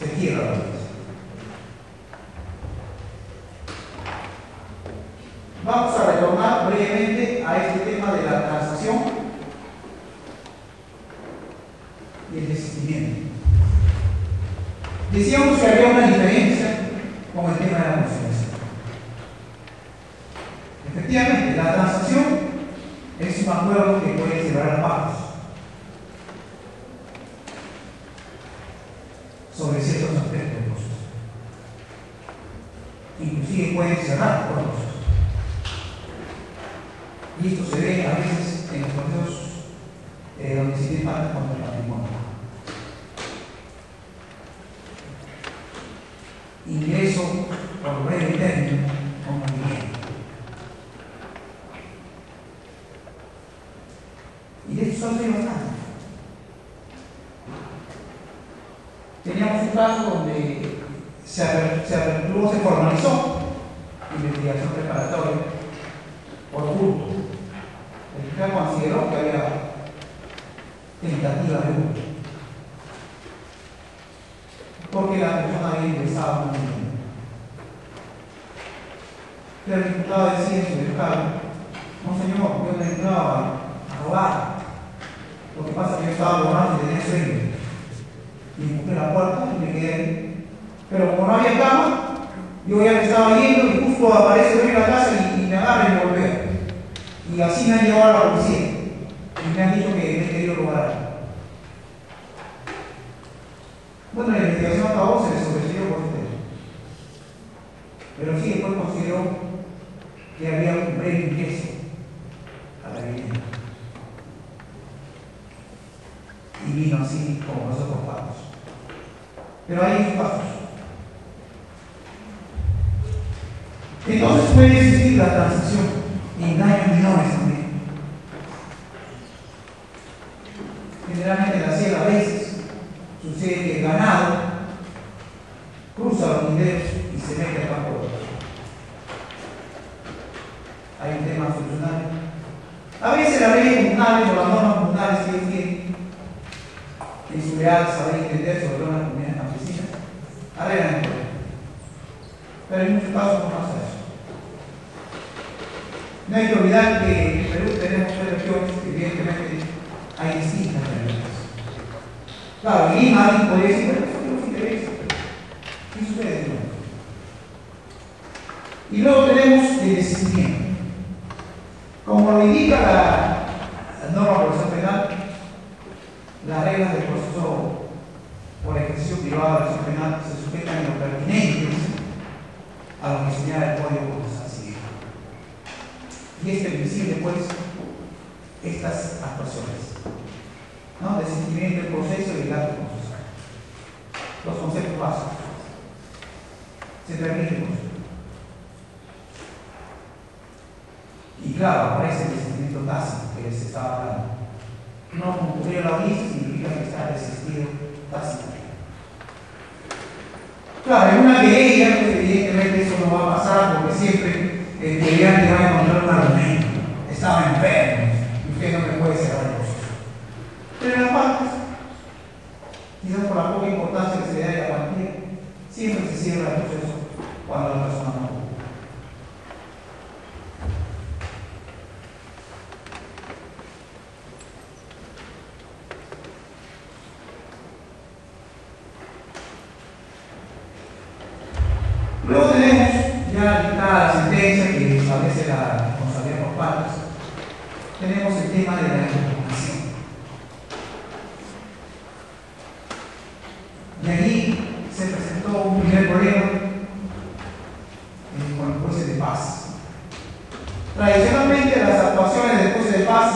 se quiebra la audiencia. Vamos a retornar brevemente a este tema de la transacción y el desistimiento. Decíamos que había una diferencia con el tema de la conciliación. Efectivamente, la transacción es un acuerdo que puede celebrar las partes sobre ciertos aspectos del proceso. Inclusive pueden cerrar acuerdos. Y esto se ve a veces en los procesos donde se tiene falta contra el patrimonio. Ingreso por breve término como vivienda. Y de esto se bastante. Teníamos un caso donde luego se formalizó investigación preparatoria por hurto. El fiscal consideró que había tentativa de hurto, porque la persona había ingresado un dinero. Pero el diputado decía en su fiscal: no señor, yo no entraba a robar. Lo que pasa es que yo estaba borracho y tenía sueño. Y empujé la puerta y me quedé ahí. Pero como no había cama, yo ya me estaba yendo y justo aparece el dueño de la casa y me agarra y me golpea. Y así me han llevado a la policía. Y me han dicho que me he querido robar. Bueno, la investigación acabó, se le sobreseñó por este tema. Pero sí, después consideró que había un breve ingreso a la vivienda. Y vino así como los otros pagos. Pero hay sus pasos. Entonces puede existir la transacción en daños menores también. Generalmente en la sierra a veces sucede que el ganado cruza los linderos y se mete al campo de otro. Hay un tema funcional. A veces las leyes comunales o las normas comunales que ellos tienen en su real saber entender sobre todo en las comunidades campesinas arreglan el problema. Pero en muchos casos no pasa eso. No hay que olvidar que en Perú tenemos 3 regiones que evidentemente hay distintas realidades. Claro, en Lima alguien podría decir: bueno, eso no nos interesa. ¿Qué sucede? Y luego tenemos el desistimiento. Como lo indica la norma procesal penal, las reglas del proceso por ejercicio privado de la acción penal se sujetan en lo pertinente a lo que señala el Código Procesal Civil. Y es permisible, pues, estas actuaciones, ¿no? Desistimiento del proceso y el acto procesal. Los conceptos básicos. Se permite el proceso. Y claro, aparece el desistimiento tácito que les estaba hablando. no concurrir a la audiencia significa que está desistido tácitamente. Claro, en una querella, pues, evidentemente eso no va a pasar porque siempre el querellante va a encontrar un argumento. Estaba enfermo y usted no me puede cerrar el proceso. Pero en las partes, quizás por la poca importancia que se le da a la cuantía, siempre se cierra el proceso cuando la persona no puede. Luego tenemos ya dictada la sentencia que establece la responsabilidad por partes. Tenemos el tema de la impugnación. Y allí se presentó un primer problema con los jueces de paz. Tradicionalmente las actuaciones del juez de paz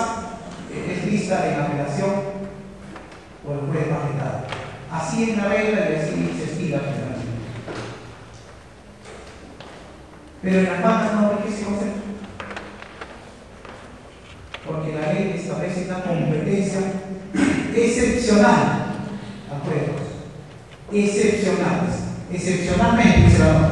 es vista en apelación por el juez magistrado. Así es la regla y así se estila generalmente. Pero en las faltas no rige ese concepto. Porque la ley establece una competencia excepcional a juegos. Excepcionales. Excepcionalmente, dice la norma.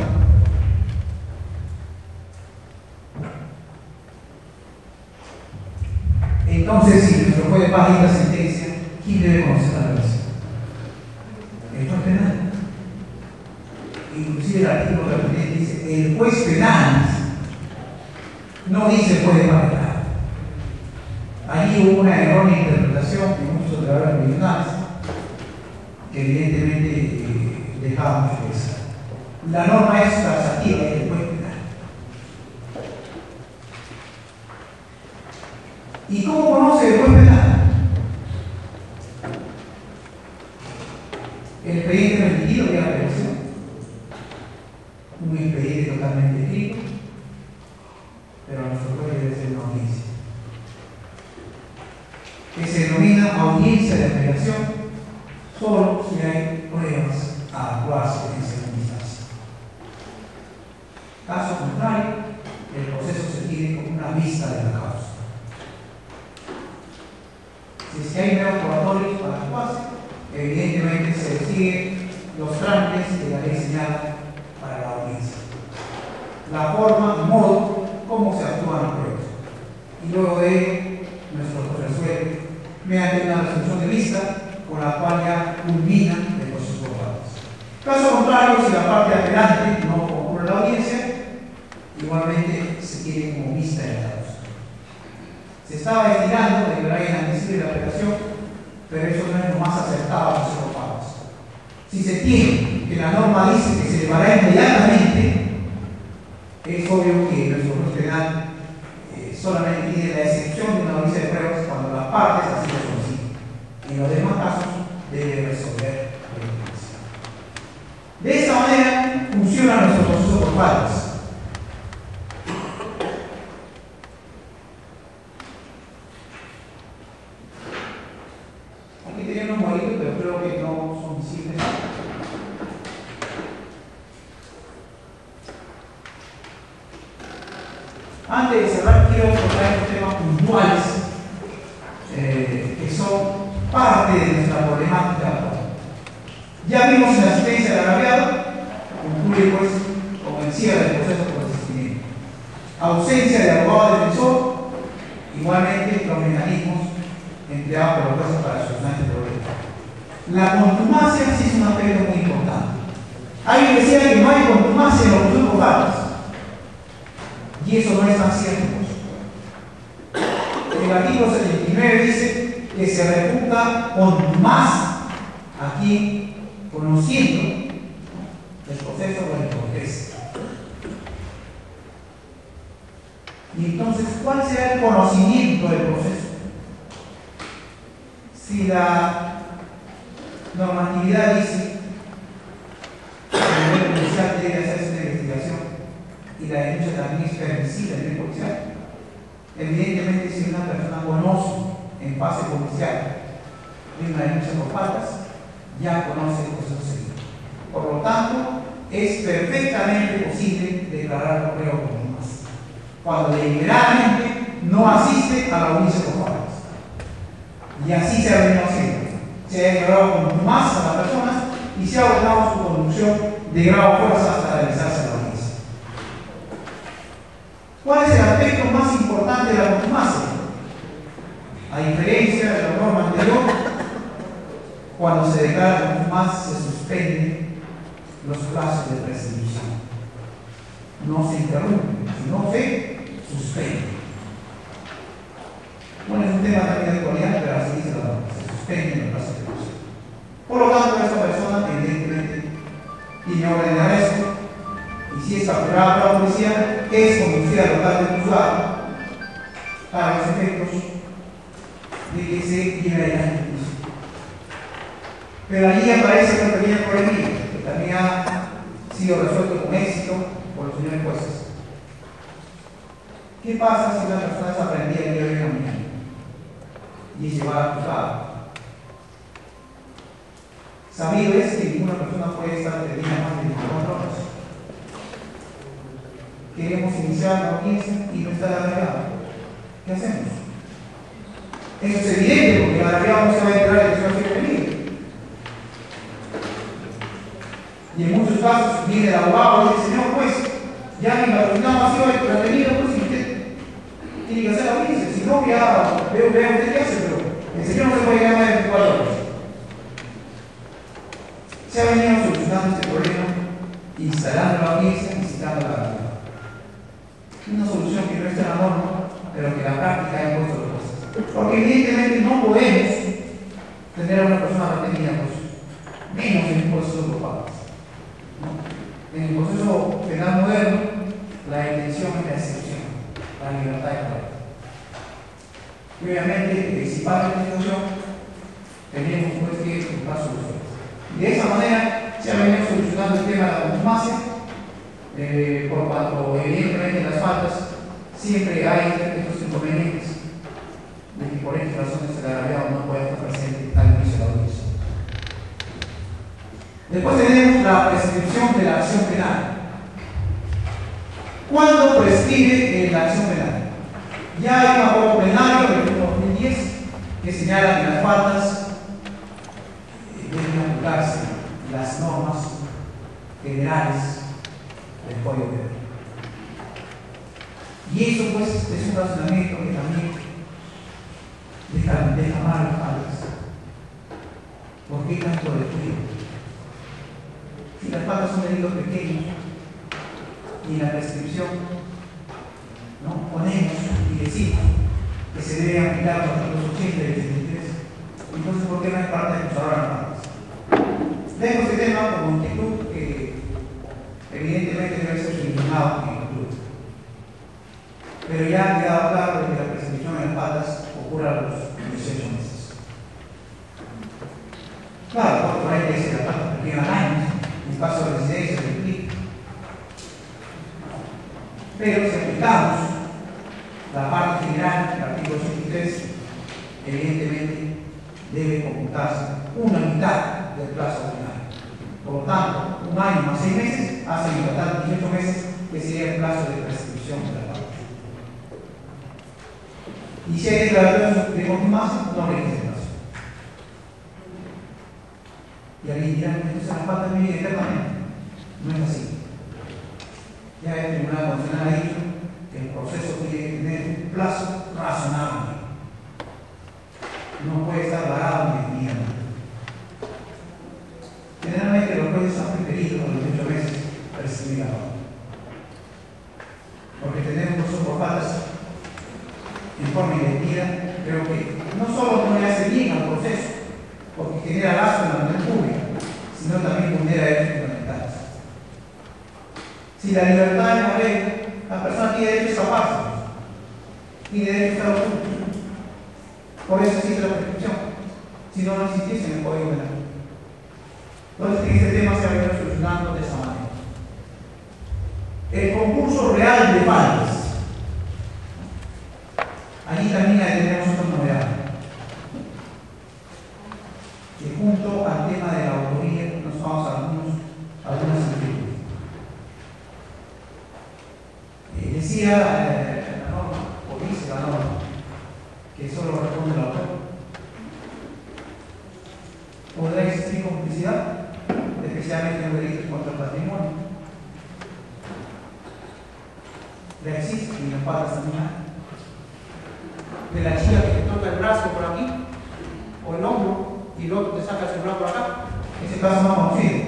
Entonces, si nuestro juez de paz dicta sentencia, ¿quién debe conocer la relación? El juez penal. Inclusive el artículo pertinente dice el juez penal, no dice el juez de paz penal. Allí hubo una errónea interpretación de muchos operadores tribunales que evidentemente dejaba mucho que desear. La norma es taxativa del juez penal. ¿Y cómo conoce el juez penal? El expediente remitido de la apelación, un expediente totalmente escrito, pero nuestro juez debe ser una audiencia, que se denomina audiencia de apelación solo si hay pruebas a actuarse en segunda instancia. Caso contrario, el proceso se tiene como una vista de la causa. Si es que hay medios probatorios para actuarse, evidentemente se siguen los trámites de la ley señalada para la audiencia. La forma y modo cómo se actúan las pruebas. Y luego de ello, nuestro juez resuelve mediante una resolución de vista con la cual ya culmina el proceso de partes. Caso contrario, si la parte apelante no concurre a la audiencia, igualmente se tiene como vista de la causa. Se estaba estirando de declarar inadmisible la apelación, pero eso no es lo más acertado a los partes. Si se tiene que la norma dice que se elevará inmediatamente, es obvio que nuestro juez penal solamente tiene la excepción de una audiencia de pruebas cuando las partes así lo solicitan. En los demás casos debe resolver la audiencia. De esta manera funciona nuestro proceso por partes. Aquí tenía unos modelitos, pero creo que no son visibles. Antes de cerrar, quiero tocar estos temas puntuales que son parte de nuestra problemática actual. Ya vimos en la asistencia del agraviado, concluye pues con el cierre del proceso por desistimiento. Ausencia de abogado defensor, igualmente los mecanismos empleados por los jueces para solucionar este problema. La contumacia sí es un aspecto muy importante. Alguien decía que no hay contumacia en los procesos por faltas. Y eso no es tan cierto. El artículo 79 dice que se reputa con más aquí conociendo el proceso o el proceso. Y entonces, ¿cuál será el conocimiento del proceso? Si la normatividad dice que el nivel policial debe hacerse una investigación y la denuncia también es permisible en el policial, evidentemente si una persona conoce en fase policial de una denuncia por faltas, ya conoce el proceso seguido. Por lo tanto, es perfectamente posible declarar la prueba como más cuando deliberadamente no asiste a la audiencia por faltas. Y así se ha venido haciendo. Se ha declarado como más a las personas y se ha ordenado su conducción de grado fuerza hasta realizarse la audiencia. ¿Cuál es el aspecto más importante de la contumacia? A diferencia de la norma anterior, cuando se declara contumacia se suspenden los plazos de prescripción. No se interrumpe, sino se suspende. Bueno, es un tema también de actualidad, pero así dice la norma, se suspenden los plazos de prescripción. Por lo tanto, esta persona evidentemente tiene orden de arresto y si es capturada por la policía, es conducida al local del juzgado para los efectos de que se lleve adelante el juicio. Pero allí aparece una pequeña polémica que también ha sido resuelto con éxito por los señores jueces. ¿Qué pasa si una persona es aprendida el día de la mañana y es llevada al juzgado? Sabido es que ninguna persona puede estar detenida más de 24 horas. Queremos iniciar la audiencia y no está el agregado. ¿Qué hacemos? Eso es evidente porque el agregado no se va a enterar de que se va a ser detenido. Y en muchos casos viene el abogado y dice, señor juez, ya mi patrocinado ha sido retenido, pues y usted tiene que hacer la audiencia. Si no, ya veo usted qué hace, pero el señor no se puede quedar más de 24 horas. Se ha venido solucionando este problema instalando la audiencia y citando la verdad. Una solución que no está en la norma, pero que la práctica ha impuesto los jueces. Porque evidentemente no podemos tener a una persona retenida, pues, menos en un proceso grupal. ¿No? En el proceso penal moderno, la detención es la excepción, la libertad de palabra. Y obviamente, si pasa la situación, tenemos pues que buscar soluciones. Y de esa manera se ha venido solucionando el tema de la contumacia, por cuanto evidentemente en las faltas siempre hay estos inconvenientes de que por estas razones el agraviado no puede estar presente al inicio de la audiencia. Después tenemos la prescripción de la acción penal. ¿Cuándo prescribe la acción penal? Ya hay un acuerdo plenario del 2010 que señala que las faltas deben aplicarse las normas generales del Código Penal. Y eso pues es un razonamiento que también deja mal las faltas. ¿Por qué tanto descuido? Si las faltas son delitos pequeños y en la prescripción ¿no? ponemos y decimos que se debe aplicar los artículos 80 y 83, entonces ¿por qué no hay parte de conservar las faltas? Dejo este tema como inquietud que evidentemente debe ser eliminado en el futuro. Pero ya ha quedado claro que la prescripción de las faltas ocurre a los 18 meses. Claro, por ahí dice que las faltas prescriban años, en caso de residencia se implica. Pero si aplicamos la parte general del artículo 83, evidentemente debe computarse una mitad del plazo final. Por lo tanto, un año más 6 meses hace en total 18 meses, que sería el plazo de prescripción de la falta. Y si hay declaraciones de contumacia, no le dice el plazo. Y alguien dirá, entonces la falta vive eternamente. No es así. Ya el Tribunal Constitucional ha dicho que el proceso tiene que tener un plazo razonable. No puede estar varado indefinidamente. Generalmente los jueces han preferido a los 18 meses prescribir ahora. Porque tener un proceso por faltas en forma indefinida, creo que no solo no le hace bien al proceso, porque genera gasto en la opinión pública, sino también vulnera derechos fundamentales. Si la libertad es la regla, la persona tiene derecho a escaparse, tiene derecho a estar oculto. Por eso existe la prescripción. Si no, no existiese en el Código Penal. Entonces, en este tema se ha venido solucionando de esa manera. El concurso real de faltas. Allí también tenemos otra novedad. Que junto al tema de la autoría nos vamos a algunas similitudes. Decía la norma, o dice la norma, que solo responde el autor. podrá existir complicidad, especialmente en los delitos contra el patrimonio. La existe y la falta también hay. De la chica que te toca el brazo por aquí, o el hombro, y el otro te saca el celular por acá. Ese caso no conocido.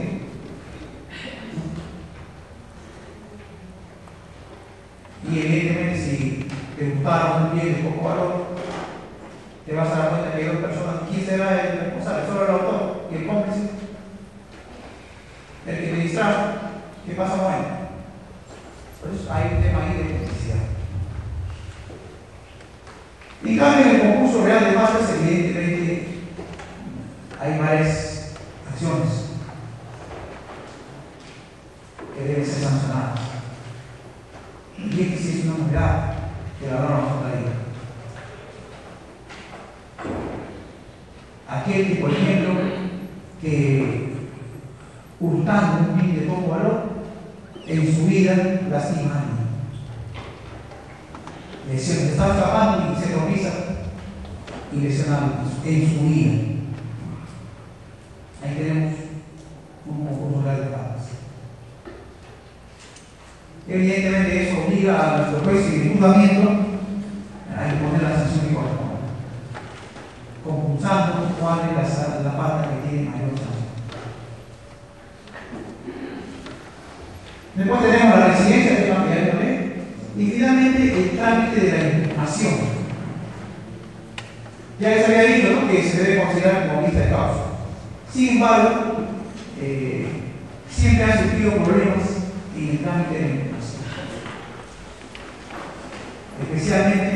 Y evidentemente, si te gustaron un bien de poco valor, te vas a dar cuenta que hay dos personas. ¿Quién será el responsable? Solo el autor y el cómplice. El que te distrae. ¿Qué pasa con él? Entonces hay un tema ahí de complicidad. En cambio, en el concurso real de masas, evidentemente, hay varias acciones que deben ser sancionadas. Y es que sí es una novedad que la norma nos traído. Aquel que, por ejemplo, que hurtando un bien de poco valor, en su vida lastima a alguien. Lesión, está escapando y se tropieza y lesiona en su vida. Ahí tenemos un concurso real de faltas. Evidentemente eso obliga a nuestro juez y de juzgamiento a imponer la sanción que corresponde, compulsando cuál es la falta que tiene mayor sanción. Después tenemos la residencia de la PRB y finalmente el trámite de la impugnación. Ya les había dicho, ¿no?, que se debe considerar como vista de causa. Sin embargo, siempre han surgido problemas en el trámite de la impugnación. Especialmente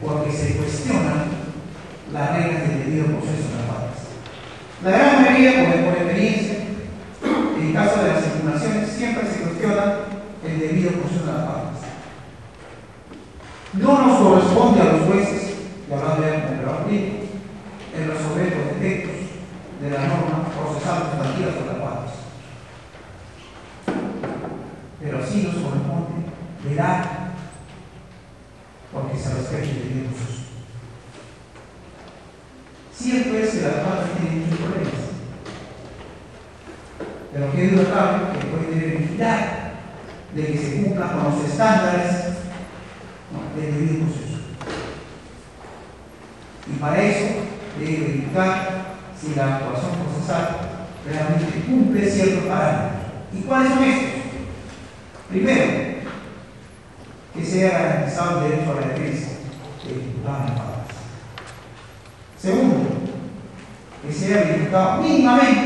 porque se cuestionan las reglas del debido proceso de las partes. La gran mayoría, por experiencia, en caso de las impugnaciones, siempre se cuestiona el debido proceso de las partes. No nos corresponde a los jueces, y hablando ya como operador clínico, el resolver los defectos de la norma procesal sustantiva sobre las partes. Pero sí nos corresponde velar porque se respete el debido proceso. Cierto es que las partes tienen muchos problemas, pero que es notable que puede tener vigilar de que se cumplan con los estándares del debido proceso. Y para eso debe verificar si la actuación procesal realmente cumple ciertos parámetros. ¿Y cuáles son estos? Primero, que sea garantizado el derecho a la defensa del imputado en faltas. Segundo, que sea verificado mínimamente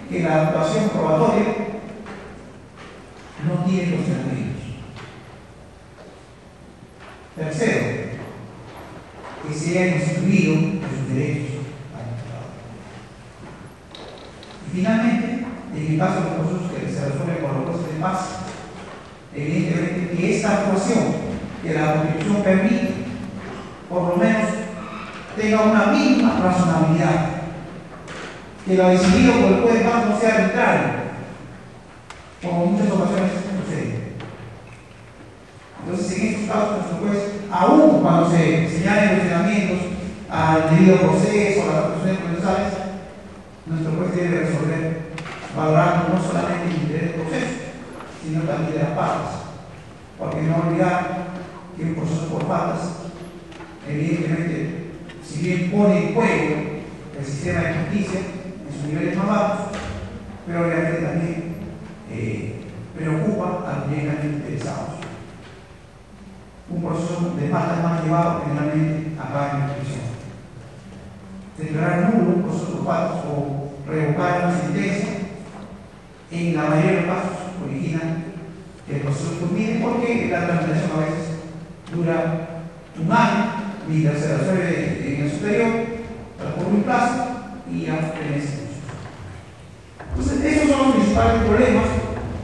que la actuación probatoria no tiene cuestionamientos. Tercero, que sea instruido de sus derechos al imputado. Y finalmente, en el caso de los procesos que se resuelven por los jueces de paz, evidentemente que esta actuación que la Constitución permite, por lo menos tenga una mínima razonabilidad, que lo decidido por el juez de paz no sea arbitrario, como en muchas ocasiones sucede. Entonces, en estos casos, nuestro juez, aún cuando se señalen cuestionamientos al debido proceso, a las actuaciones procesales, nuestro juez debe resolver valorando no solamente el interés del proceso, sino también de las partes. Porque no olvidar que un proceso por faltas, evidentemente, si bien pone en juego el sistema de justicia en sus niveles más bajos, pero obviamente también preocupa a los directamente interesados. Un proceso de faltas más llevado generalmente acá en la prisión. Declarar nulo un proceso por faltas o revocar una sentencia, en la mayoría de los casos origina que el proceso culmine porque la tramitación a veces dura un año, mientras se resuelve en el superior, transcurre un plazo y ya fenece. Entonces, esos son los principales problemas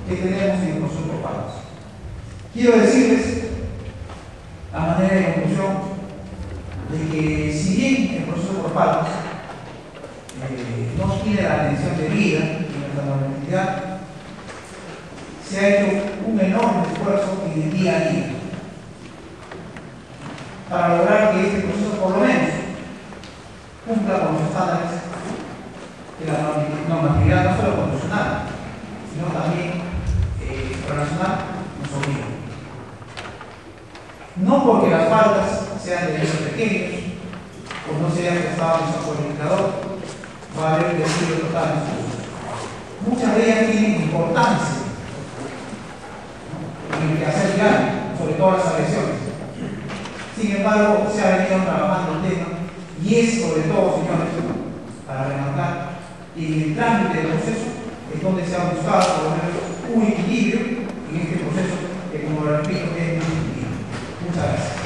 que tenemos en el proceso por faltas. Quiero decirles, a manera de conclusión, de que si bien el proceso por faltas no tiene la atención debida en nuestra normatividad, se ha hecho un enorme esfuerzo en el día a día para lograr que este proceso por lo menos cumpla con los estándares norma material, no solo constitucional, sino también internacional, nos obliga. No porque las faltas sean de delitos pequeños o no sean prestadas por el indicador, va a haber un desvío total. Muchas de ellas tienen importancia en el quehacer diario, sobre todo las agresiones. Sin embargo, se ha venido trabajando el tema y es sobre todo, señores, para remarcar que en el trámite del proceso es donde se ha buscado por lo menos un equilibrio en este proceso que, como lo repito, es muy equilibrado. Muchas gracias.